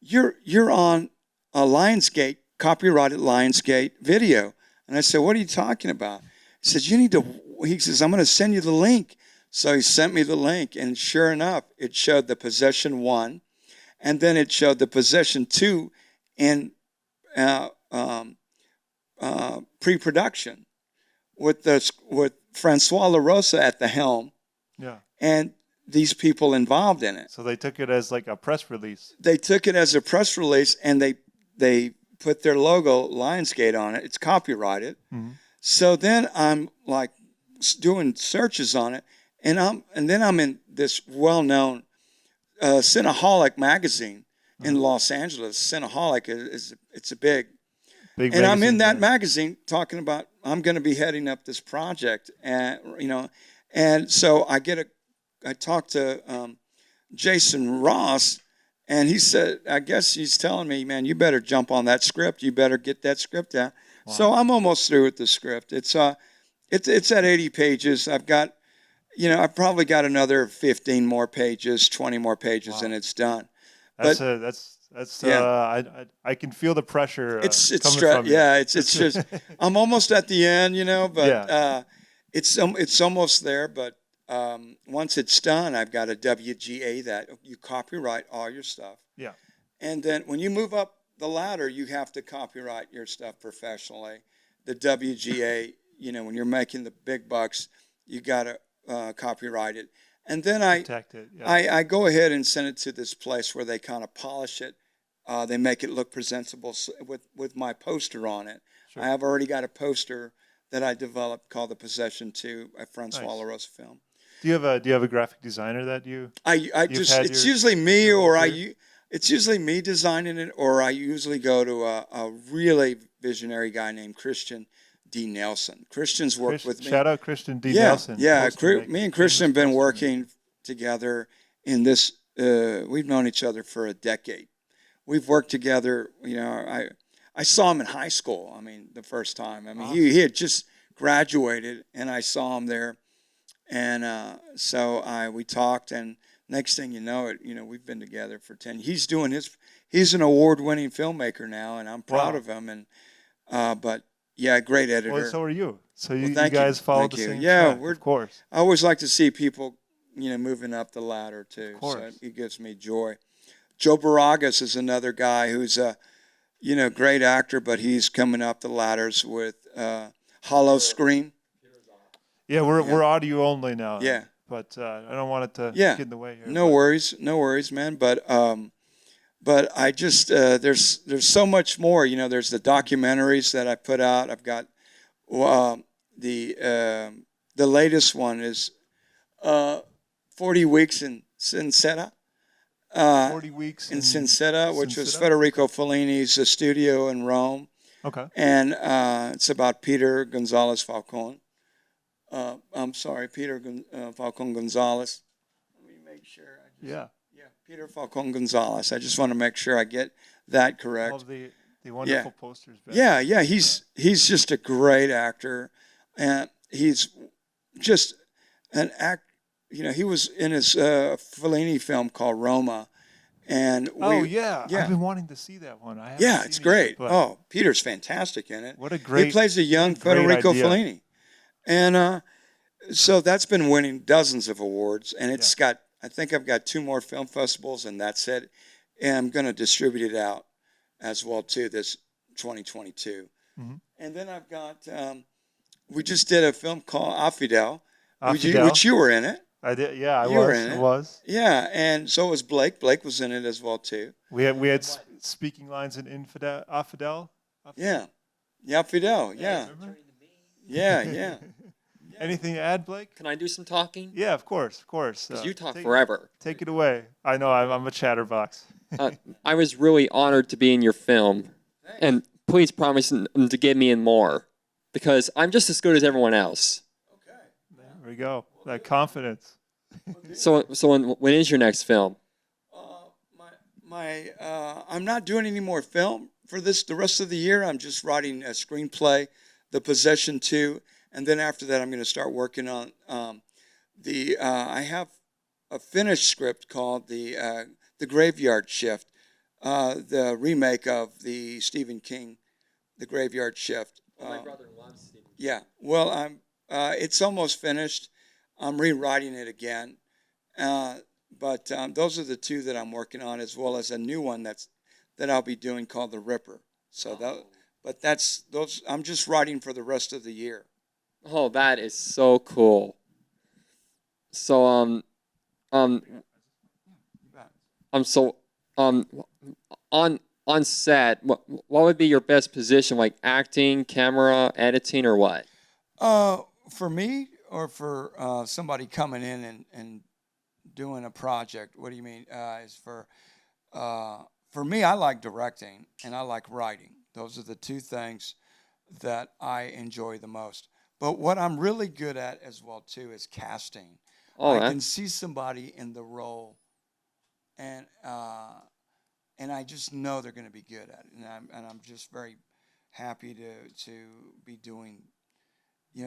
you're on a Lionsgate, copyrighted Lionsgate video." And I said, "What are you talking about?" He says, "You need to." He says, "I'm going to send you the link." So he sent me the link, and sure enough, it showed The Possession 1, and then it showed The Possession 2 in pre-production with Francois Larosa at the helm. Yeah. And these people involved in it. So they took it as like a press release. They took it as a press release, and they put their logo, Lionsgate, on it. It's copyrighted. Mm-hmm. So then I'm like doing searches on it, and then I'm in this well-known Cineaholic magazine in Los Angeles. Cineaholic it's a big Big and I'm in magazine, that yeah. magazine talking about I'm going to be heading up this project, and and so I talked to Jason Ross, and he said, I guess he's telling me, man, you better jump on that script. You better get that script out. Wow. So I'm almost through with the script. It's at 80 pages. I've got, I've probably got another 15 more pages, 20 more pages, Wow. and it's done. That's Yeah. I can feel the pressure It's coming from you. yeah. It's just I'm almost at the end, but Yeah. it's almost there. But once it's done, I've got a WGA that you copyright all your stuff. Yeah. And then when you move up the ladder, you have to copyright your stuff professionally. The WGA, when you're making the big bucks, you got to copyright it. And then Protect it. Yeah. I go ahead and send it to this place where they kind of polish it. They make it look presentable with my poster on it. Sure. I have already got a poster that I developed called The Possession 2, a Francois Nice. Larosa film. Do you have a graphic designer that you? It's usually me, it's usually me designing it, or I usually go to a really visionary guy named Christian D. Nelson. Christian's worked with me. Shout out Christian D. Yeah, Nelson. yeah. Poster maker. Me and Christian have been Famous poster working together in this. We've known each other for a decade. We've worked together. I saw him in high school. I mean, the first time. I mean, Awesome. he had just graduated, and I saw him there, and so we talked, and next thing you know, we've been together for 10. He's an award-winning filmmaker now, and I'm proud Wow. of him. And but yeah, great editor. Well, so are you. So you thank you. guys follow Thank the you. same Yeah, track, of course. I always like to see people, moving up the ladder too. Of course. So it gives me joy. Joe Baragas is another guy who's a, great actor, but he's coming up the ladders with Hollow Screen. Yeah, we're audio only now. Yeah. But I don't want it to Yeah. get in the way here. No worries, man. But I just there's so much more. There's the documentaries that I put out. I've got the latest one is 40 Weeks in Cincetta. 40 weeks in Cincetta, which was Cincetta? Federico Fellini's studio in Rome, Okay. and it's about Peter Gonzalez Falcone. I'm sorry, Falcone Gonzalez. Let me make sure. Yeah. Peter Falcone Gonzalez. I just want to make sure I get that correct. All the wonderful posters. Ben. Yeah. He's just a great actor, and he's just an act. He was in his Fellini film called Roma, and yeah. I've been wanting to see that one. I haven't seen it's it great. yet, but Oh, Peter's fantastic in it. what a great. He plays a young great Federico idea. Fellini, and so that's been winning dozens of awards, and it's got. I think I've got 2 more film festivals, and that's it. And I'm going to distribute it out as well too this 2022. Mm-hmm. And then I've got. We just did a film called Affidel, Affidel. which you were in it. I did. Yeah, You were in I it. was. Yeah, and so was Blake. Blake was in it as well too. We had speaking lines in Affidel. Yeah, Fidel. Yeah, Remember? yeah. Anything to add, Blake? Can I do some talking? Yeah, of course. Because you talk take, forever. Take it away. I know I'm a chatterbox. I was really honored to be in your film, and please promise to get me in more, because I'm just as good as everyone else. There we go. That confidence. So when is your next film? I'm not doing any more film for the rest of the year. I'm just writing a screenplay, The Possession 2, and then after that, I'm going to start working on I have a finished script called the Graveyard Shift, the remake of the Stephen King, The Graveyard Shift. My brother loves Stephen King. Yeah, well, it's almost finished. I'm rewriting it again, but those are the 2 that I'm working on, as well as a new one that I'll be doing called The Ripper. So those. I'm just writing for the rest of the year. Oh, that is so cool. So Um, so, um, on set, what would be your best position? Like acting, camera, editing, or what? For me, or for somebody coming in and doing a project? What do you mean? Is for me, I like directing and I like writing. Those are the two things that I enjoy the most. But what I'm really good at as well too is casting. Oh, I that, can see somebody in the role, and and I just know they're going to be good at it, and I'm just very happy to be doing,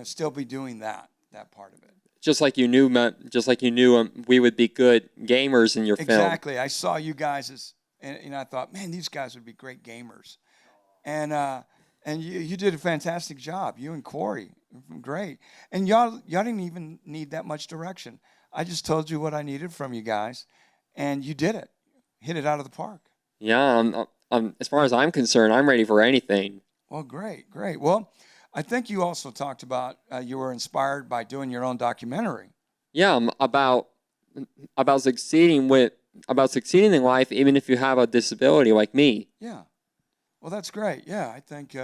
still be doing that part of it. just like you knew we would be good gamers in your film. Exactly. I saw you guys and I thought, man, these guys would be great gamers, and you did a fantastic job. You and Corey, great, and y'all didn't even need that much direction. I just told you what I needed from you guys, and you did it, hit it out of the park. Yeah, as far as I'm concerned, I'm ready for anything. Well, great, great. Well, I think you also talked about you were inspired by doing your own documentary. Yeah, about succeeding about succeeding in life, even if you have a disability like me. Yeah. Well, that's great. Yeah, I think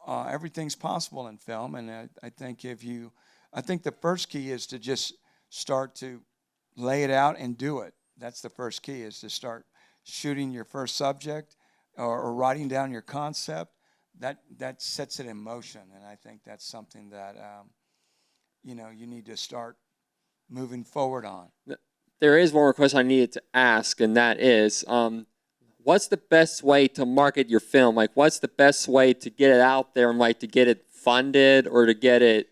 everything's possible in film, and I think the first key is to just start to lay it out and do it. That's the first key, is to start shooting your first subject, or writing down your concept. That sets it in motion, and I think that's something that you need to start moving forward on. There is one more question I needed to ask, and that is, what's the best way to market your film? Like, what's the best way to get it out there and like to get it funded, or to get it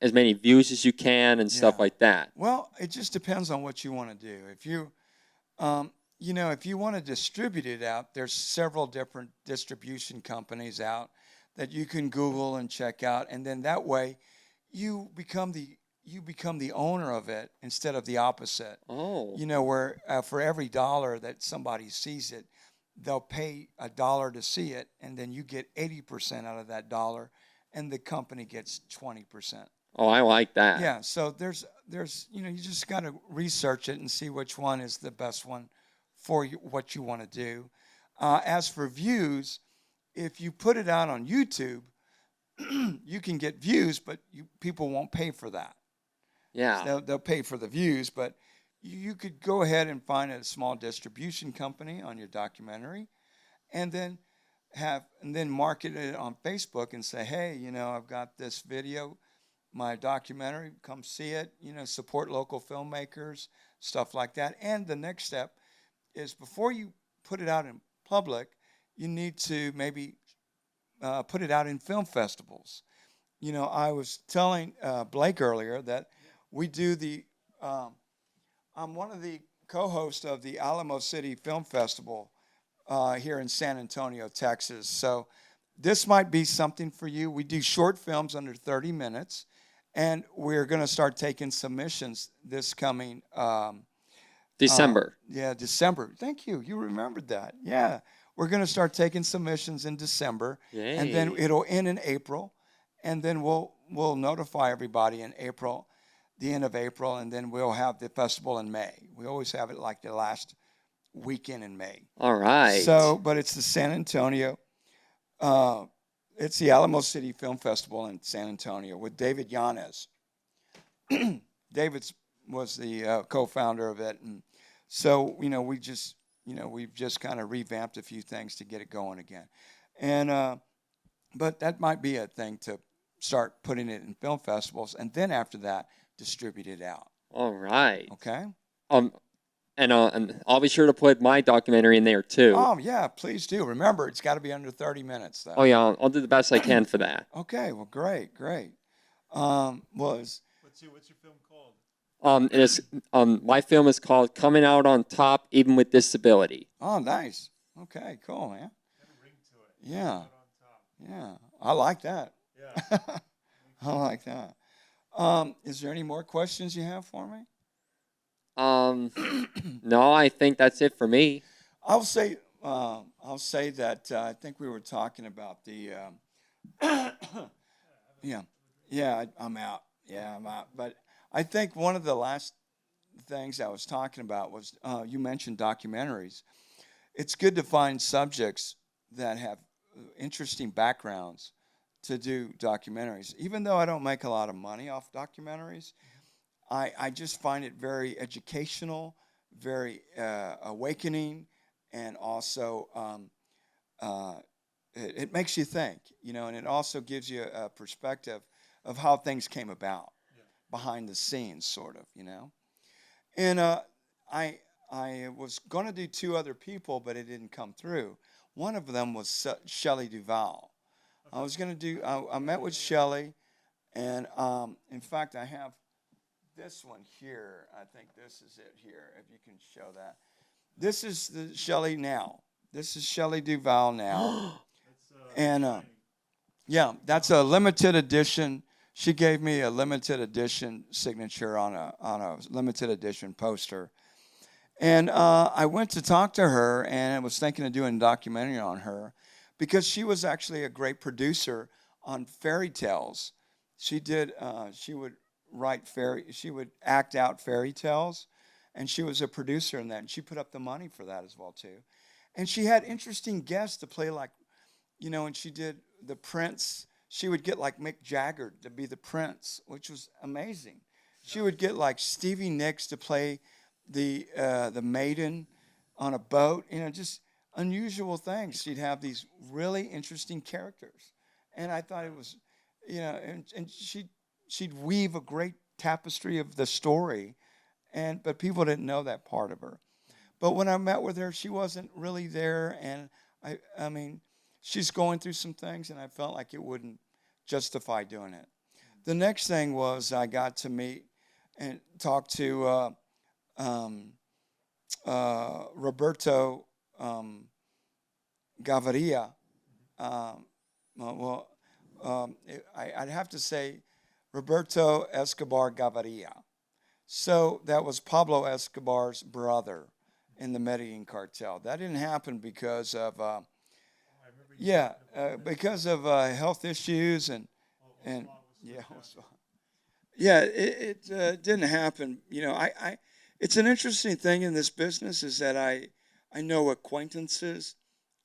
as many views as you can and stuff Yeah. like that? Well, it just depends on what you want to do. If you want to distribute it out, there's several different distribution companies out that you can Google and check out, and then that way you become the owner of it instead of the opposite. Oh, Where for every dollar that somebody sees it, they'll pay $1 to see it, and then you get 80% out of that dollar, and the company gets 20%. oh, I like that. Yeah, so there's you just got to research it and see which one is the best one for you, what you want to do. As for views, if you put it out on YouTube, you can get views, but people won't pay for that. Yeah. They'll pay for the views, but you could go ahead and find a small distribution company on your documentary, and then market it on Facebook and say, hey, I've got this video, my documentary, come see it, support local filmmakers, stuff like that. And the next step is, before you put it out in public, you need to maybe put it out in film festivals. I was telling Blake earlier that we do I'm one of the co-hosts of the Alamo City Film Festival here in San Antonio, Texas. So this might be something for you. We do short films under 30 minutes, and we're going to start taking submissions this coming December. December. Thank you. You remembered that. Yeah. We're going to start taking submissions in December, Yay. and then it'll end in April, and then we'll notify everybody in April, the end of April, and then we'll have the festival in May. We always have it like the last weekend in May. All right. So, but it's the San Antonio, it's the Alamo City Film Festival in San Antonio with David Yanez. David was the co-founder of it, and so we've just kind of revamped a few things to get it going again, and but that might be a thing to start putting it in film festivals, and then after that, distribute it out. All right. Okay. And I'll be sure to put my documentary in there too. Oh yeah, please do. Remember, it's got to be under 30 minutes, though. Oh yeah, I'll do the best I can for that. Okay. Well, great. What's your film called? It is my film is called Coming Out on Top Even with Disability. Oh, nice. Okay, cool, man. Got a ring to it. Yeah. Out on top. Yeah, I like that. Yeah. I like that. Is there any more questions you have for me? No, I think that's it for me. I'll say that I think we were talking about the. Yeah, I'm out. Yeah, I'm out. But I think one of the last things I was talking about was you mentioned documentaries. It's good to find subjects that have interesting backgrounds to do documentaries. Even though I don't make a lot of money off documentaries, I just find it very educational, very awakening, and also it makes you think, and it also gives you a perspective of how things came about behind the scenes, sort of. And I was going to do two other people, but it didn't come through. One of them was Shelley Duvall. I was going to do. I met with Shelley, and in fact, I have this one here. I think this is it here. If you can show that, this is the Shelley now. This is Shelley Duvall now, and yeah, that's a limited edition. She gave me a limited edition signature on a limited edition poster. And I went to talk to her, and I was thinking of doing a documentary on her because she was actually a great producer on fairy tales. She would she would act out fairy tales, and she was a producer in that, and she put up the money for that as well too. And she had interesting guests to play, like, and she did the Prince. She would get like Mick Jagger to be the Prince, which was amazing. She would get like Stevie Nicks to play the maiden on a boat, just unusual things. She'd have these really interesting characters, and I thought it was, and she'd weave a great tapestry of the story, but people didn't know that part of her. But when I met with her, she wasn't really there, and I mean, she's going through some things, and I felt like it wouldn't justify doing it. The next thing was I got to meet and talk to Roberto Gaviria. I'd have to say Roberto Escobar Gaviria. So that was Pablo Escobar's brother in the Medellin cartel. That didn't happen because of because of health issues and it didn't happen. It's an interesting thing in this business is that I know acquaintances,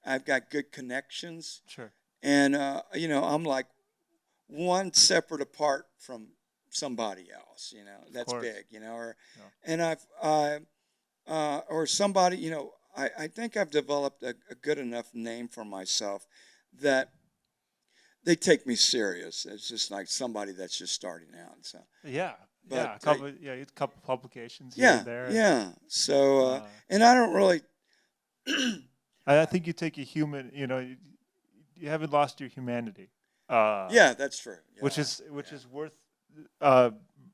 I've got good connections, Sure. and I'm like one separate apart from somebody else. That's big. And or somebody. I think I've developed a good enough name for myself that they take me serious. It's just like somebody that's just starting out. So Yeah. But A couple publications here and there. yeah. So and I don't really. I think you take a human. You haven't lost your humanity. Yeah, that's true. Yeah. Which is worth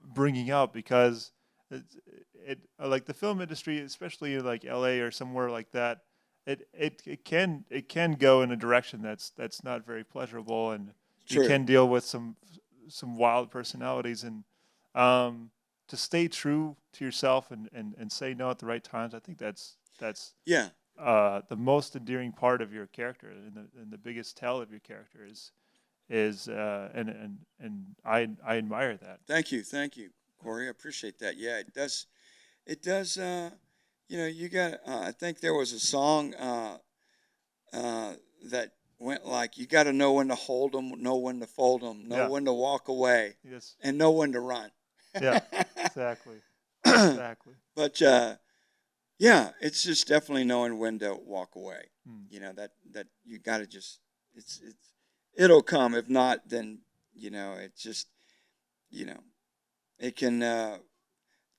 bringing up because it like the film industry, especially in like LA or somewhere like that, it can go in a direction that's not very pleasurable, and True. you can deal with some wild personalities, and to stay true to yourself and say no at the right times. I think that's Yeah. the most endearing part of your character, and the biggest tell of your character is and I admire that. Thank you, Corey. I appreciate that. Yeah, it does. It does. You got. I think there was a song that went like, "You got to know when to hold them, know when to fold them, know when to walk away, Yes. and know when to run." Yeah. Exactly. Exactly. But yeah, it's just definitely knowing when to walk away. That you got to just it'll come. If not, then it just it can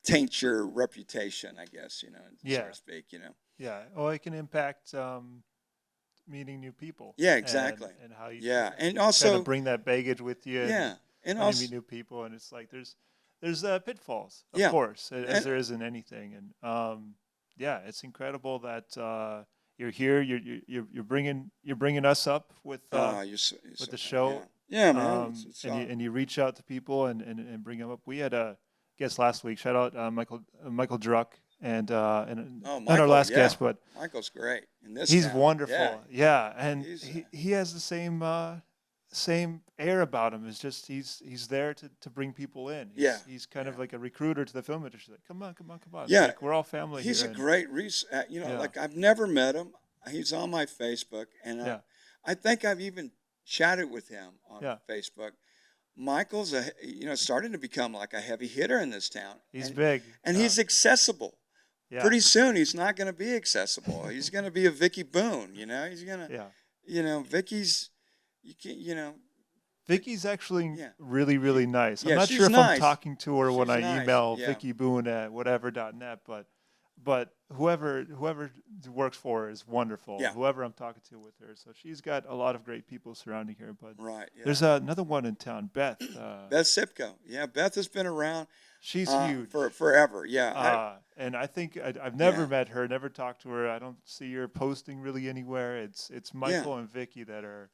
taint your reputation, I guess, so to speak. Yeah. Oh, it can impact meeting new people. Yeah, exactly. And how you and kind also of bring that baggage with you. And when also you meet new people, and it's like there's pitfalls, of Yeah. course, as And- there is in anything, and it's incredible that you're here. You're bringing us up with the show. Yeah, man. It's and you reach out to people and bring them up. We had a guest last week. Shout out Michael Druck and not our Michael, last yeah. guest, but Michael's great. And he's town. wonderful. Yeah. And He's, he has the same same air about him. It's just he's there to bring people in. Yeah. He's kind of Yeah. like a recruiter to the film industry. Like, come on, come on, come on. It's Yeah. like we're all family He's here. a And great yeah, like I've never met him. He's on my Facebook, and yeah, I think I've even chatted with him on yeah. Facebook. Michael's starting to become like a heavy hitter in this town, He's big. and he's accessible. Yeah, Pretty soon, he's not going to be accessible. He's going to be a Vicky Boone. He's going to, yeah. Vicky's, you can't, Vicky's actually yeah, really, really nice. I'm yeah, not sure she's if I'm nice. talking to her when She's I nice. email Yeah. Vicky Boone at whatever.net, but whoever works for her is wonderful. Yeah. Whoever I'm talking to with her, so she's got a lot of great people surrounding her. But Right. Yeah. there's another one in town, Beth. Beth Sipko. Yeah, Beth has been around She's huge. for forever. Yeah. And I think I've never Yeah. met her, never talked to her. I don't see her posting really anywhere. It's Michael and Vicky that are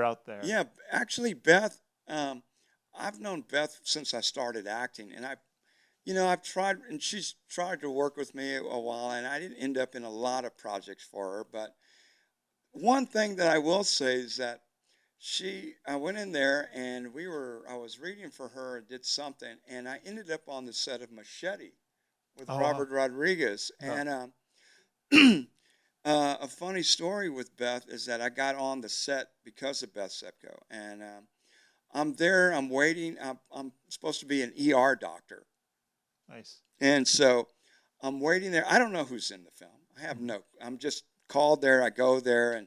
out there. Yeah, actually, Beth. I've known Beth since I started acting, and I've tried, and she's tried to work with me a while, and I didn't end up in a lot of projects for her. But one thing that I will say is that I went in there, and I was reading for her and did something, and I ended up on the set of Machete with Robert Rodriguez. Yeah. And a funny story with Beth is that I got on the set because of Beth Sepko, and I'm there, I'm waiting. I'm supposed to be an ER doctor. Nice. And so I'm waiting there. I don't know who's in the film. I'm just called there. I go there,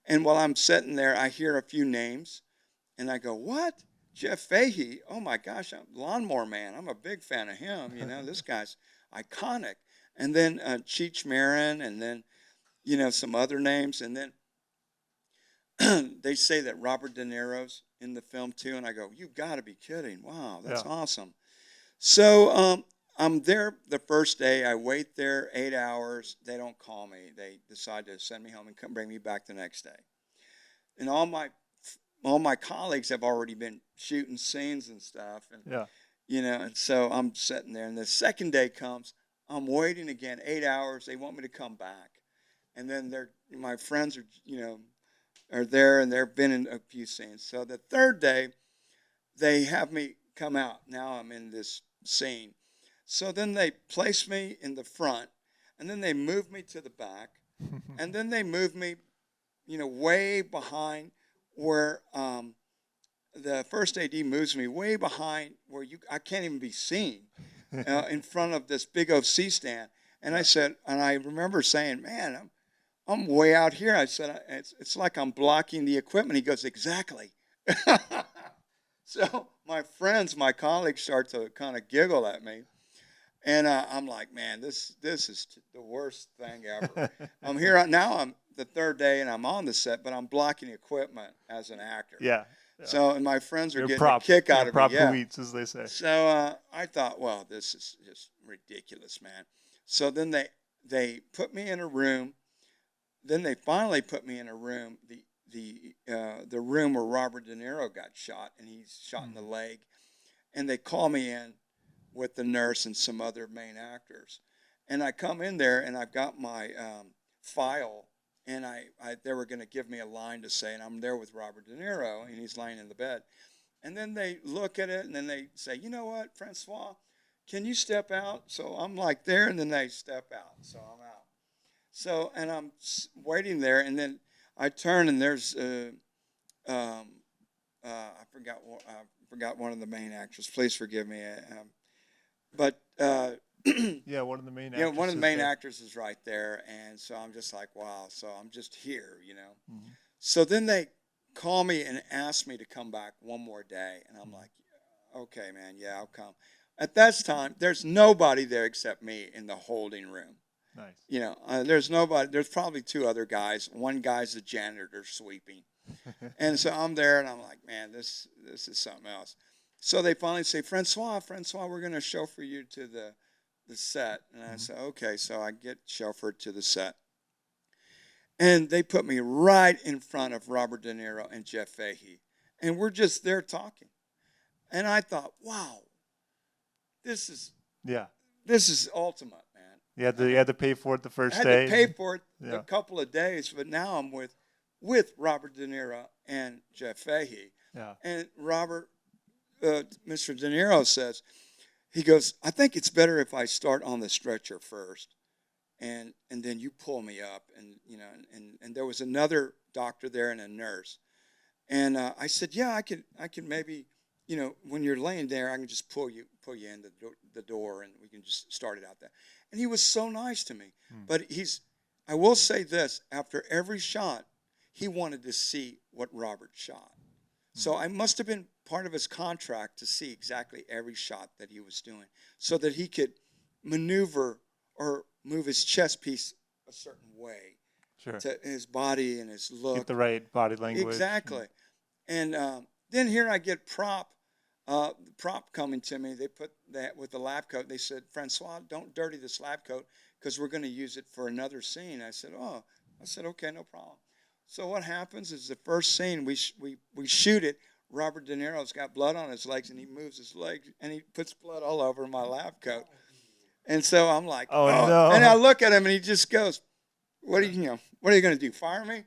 and while I'm sitting there, I hear a few names, and I go, what? Jeff Fahey? Oh my gosh, Lawnmower Man. I'm a big fan of him. This guy's iconic. And then Cheech Marin, and then, some other names. And then they say that Robert De Niro's in the film too. And I go, you got to be kidding. Wow, that's awesome. So I'm there the first day. I wait there 8 hours. They don't call me. They decide to send me home and bring me back the next day. And all my colleagues have already been shooting scenes and stuff. And and so I'm sitting there. And the second day comes. I'm waiting again 8 hours. They want me to come back. And then my friends are there, and they've been in a few scenes. So the third day, they have me come out. Now I'm in this scene. So then they place me in the front, and then they move me to the back, and then they move me, way behind where the first AD moves me way behind where I can't even be seen in front of this big OC stand. And I remember saying, man, I'm way out here. I said, it's like I'm blocking the equipment. He goes, exactly. So my colleagues start to kind of giggle at me. And I'm like, man, this is the worst thing ever. I'm here now. I'm the third day, and I'm on the set, but I'm blocking equipment as an actor. Yeah. So, and my friends are You're getting prop, a kick out of prop me. Yeah. elites, as they say. So I thought, well, this is just ridiculous, man. So then they put me in a room. Then they finally put me in a room, the room where Robert De Niro got shot, and he's shot in the leg. And they call me in with the nurse and some other main actors. And I come in there, and I've got my file, and they were going to give me a line to say, and I'm there with Robert De Niro, and he's lying in the bed. And then they look at it, and then they say, you know what, Francois, can you step out? So I'm like there, and then they step out. So I'm out. So, and I'm waiting there, and then I turn, and there's I forgot one of the main actors. Please forgive me. But Yeah, one of the main one of the main there. actors is right there, and so I'm just like, wow. So I'm just here, Mm-hmm. So then they call me and ask me to come back one more day, and I'm like, okay, man, yeah, I'll come. At that time, there's nobody there except me in the holding room. Nice. There's nobody. There's probably two other guys. One guy's the janitor sweeping, and so I'm there, and I'm like, man, this is something else. So they finally say, Francois, we're going to chauffeur you to the set, and I said, okay. So I get chauffeured to the set, and they put me right in front of Robert De Niro and Jeff Fahey, and we're just there talking, and I thought, wow, this is ultimate. You had to pay for it the first I had day. to pay for it a couple of days, but now I'm with Robert De Niro and Jeff Fahey. Yeah. And Robert, Mr. De Niro says, he goes, I think it's better if I start on the stretcher first, and then you pull me up, and and there was another doctor there and a nurse, and I said, yeah, I can maybe, when you're laying there, I can just pull you in the door, and we can just start it out there. And he was so nice to me. But I will say this: after every shot, he wanted to see what Robert shot. So I must have been part of his contract to see exactly every shot that he was doing, so that he could maneuver or move his chest piece a certain way Sure. to his body and his look. Get the right body language. Exactly. And then here I get prop coming to me. They put that with the lab coat. They said, Francois, don't dirty this lab coat because we're going to use it for another scene. I said, okay, no problem. So what happens is the first scene, we shoot it. Robert De Niro's got blood on his legs, and he moves his legs, and he puts blood all over my lab coat. And so I'm like, Oh, no. And I look at him, and he just goes, what are you going to do? Fire me?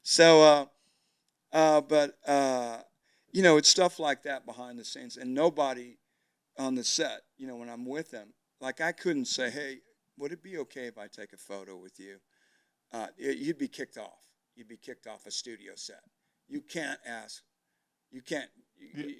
So, but it's stuff like that behind the scenes, and nobody on the set, when I'm with them, like I couldn't say, hey, would it be okay if I take a photo with you? You'd be kicked off. You'd be kicked off a studio set. You can't ask. You can't.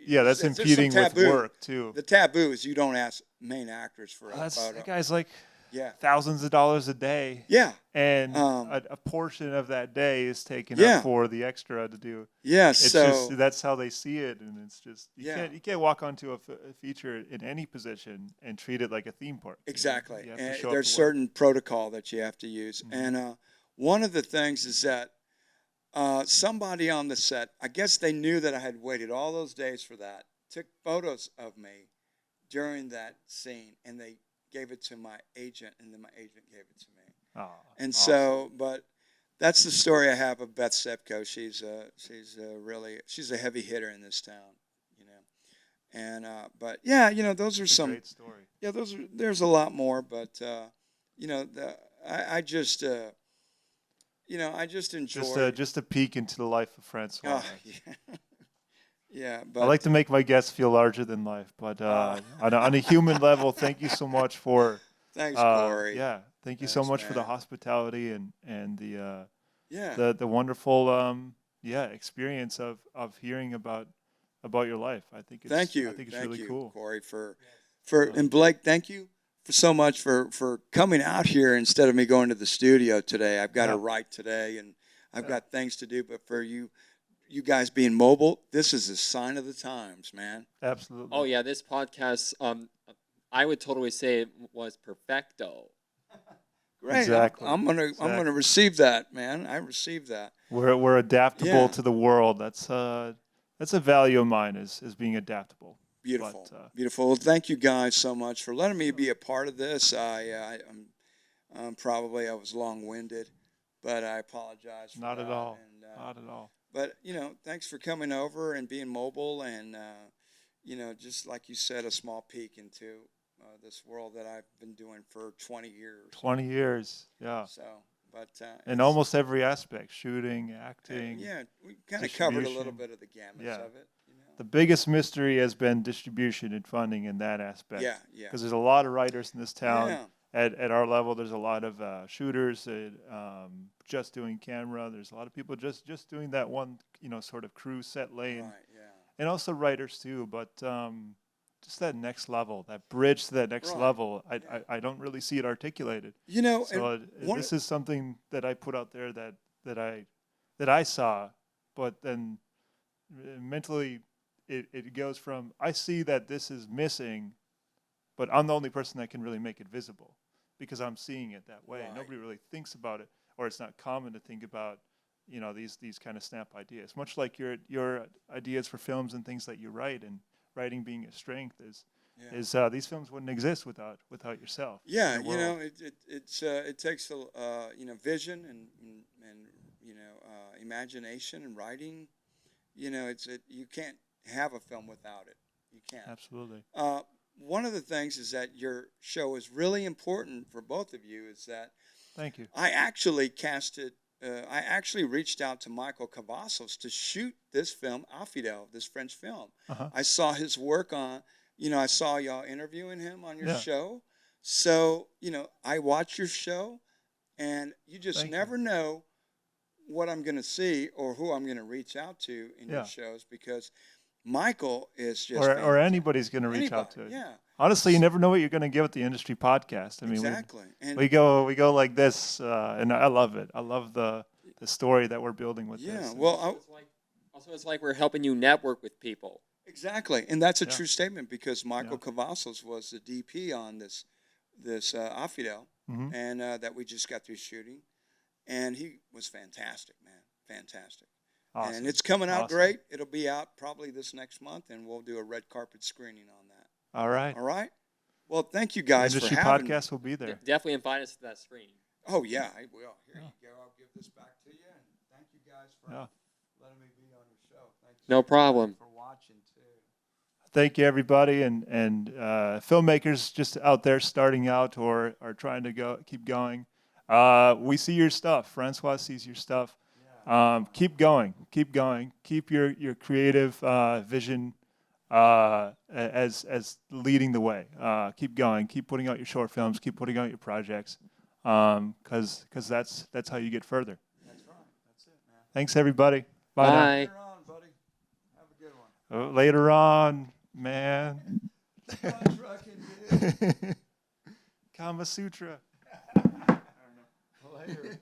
Yeah, that's impeding with work too. The taboo is you don't ask main actors for a photo. That guy's like Yeah. thousands of dollars a day. Yeah. And a portion of that day is taken Yeah. up for the extra to do. Yeah. It's So just, that's how they see it, and it's just you can't walk onto a feature in any position and treat it like a theme park. exactly. You have to And show up there's to work. certain protocol that you have to use, and one of the things is that somebody on the set, I guess they knew that I had waited all those days for that, took photos of me during that scene, and they gave it to my agent, and then my agent gave it to me. Oh, And awesome. so, but that's the story I have of Beth Sepko. She's a heavy hitter in this town, And but yeah, those are It's a some. great story. Yeah, there's a lot more, but I just enjoy. Just a peek into the life of Francois. Yeah. Yeah, but I like to make my guests feel larger than life, but on a human level, thank you so much for. Thanks, Corey. Yeah, thank you so Thanks, much for the man. hospitality and the Yeah. the wonderful experience of hearing about your life. I think it's Thank you. I think it's Thank really you, cool. Corey, and Blake, thank you so much for coming out here instead of me going to the studio today. I've got to write today, and I've got things to do. But for you guys being mobile, this is a sign of the times, man. Absolutely. Oh yeah, this podcast, I would totally say it was perfecto. Great. Exactly. I'm gonna receive that, man. I received that. We're adaptable Yeah. to the world. That's a value of mine is being adaptable. Beautiful, But, beautiful. Well, thank you guys so much for letting me be a part of this. I'm probably I was long-winded, but I apologize. For Not that. at all. And, Not at all. But thanks for coming over and being mobile, and just like you said, a small peek into this world that I've been doing for 20 years. 20 years. Yeah. So, but In almost every aspect, shooting, acting. yeah, we kind of covered a little distribution. bit of the gamut Yeah. of it. The biggest mystery has been distribution and funding in that aspect. Yeah, yeah. Because there's a lot of writers in this town. Yeah. At our level, there's a lot of shooters just doing camera. There's a lot of people just doing that one, sort of crew set lane. Right. Yeah. And also writers too. But just that next level, that bridge to that next Right. level, I don't really see it articulated. So this is something that I put out there that I saw, but then mentally it goes from I see that this is missing, but I'm the only person that can really make it visible because I'm seeing it that way. Right. Nobody really thinks about it, or it's not common to think about these kind of snap ideas. Much like your ideas for films and things that you write, and writing being a strength is these films wouldn't exist without yourself. Yeah, in the world. it takes vision and imagination and writing. You can't have a film without it. You can't. Absolutely. One of the things is that your show is really important for both of you. Is that Thank you. I actually casted I actually reached out to Michael Cavazos to shoot this film, Infidel, this French film. Uh-huh. I saw his work on, I saw y'all interviewing him on your Yeah. show. So, I watch your show, and you just Thank you. never know what I'm going to see or who I'm going to reach out to in Yeah. your shows, because Michael is just Or fantastic. anybody's going to reach out to Anybody, it. yeah. Honestly, you never know what you're going to get with the industry podcast. I mean, Exactly. And we go like this, and I love it. I love the story that we're building with yeah, this. well, Also, it's like we're helping you network with people. exactly, and that's a Yeah. true statement, because Michael Cavazos was the DP on this Infidel, Mhm. and that we just got through shooting, and he was fantastic, man, fantastic. Awesome. And it's coming out Awesome. great. It'll be out probably this next month, and we'll do a red carpet screening on that. All right. All right. Well, thank you guys Industry for having podcast me. will be there. Definitely invite us to that screening. Oh yeah, I will. Here you go. I'll give this back to you, and thank you guys for Yeah. letting me be on your show. Thank you No problem. for watching too. Thank you, everybody, and filmmakers just out there starting out or are trying to keep going. We see your stuff. Francois sees your stuff. Keep going. Keep going. Keep your creative vision as leading the way. Keep going. Keep putting out your short films. Keep putting out your projects, because that's how you get further. That's right. That's it, man. Thanks, everybody. Bye. now. Bye. Later on, buddy. Have a good one. Later on, man. Trucking, dude. Kama Sutra. Later.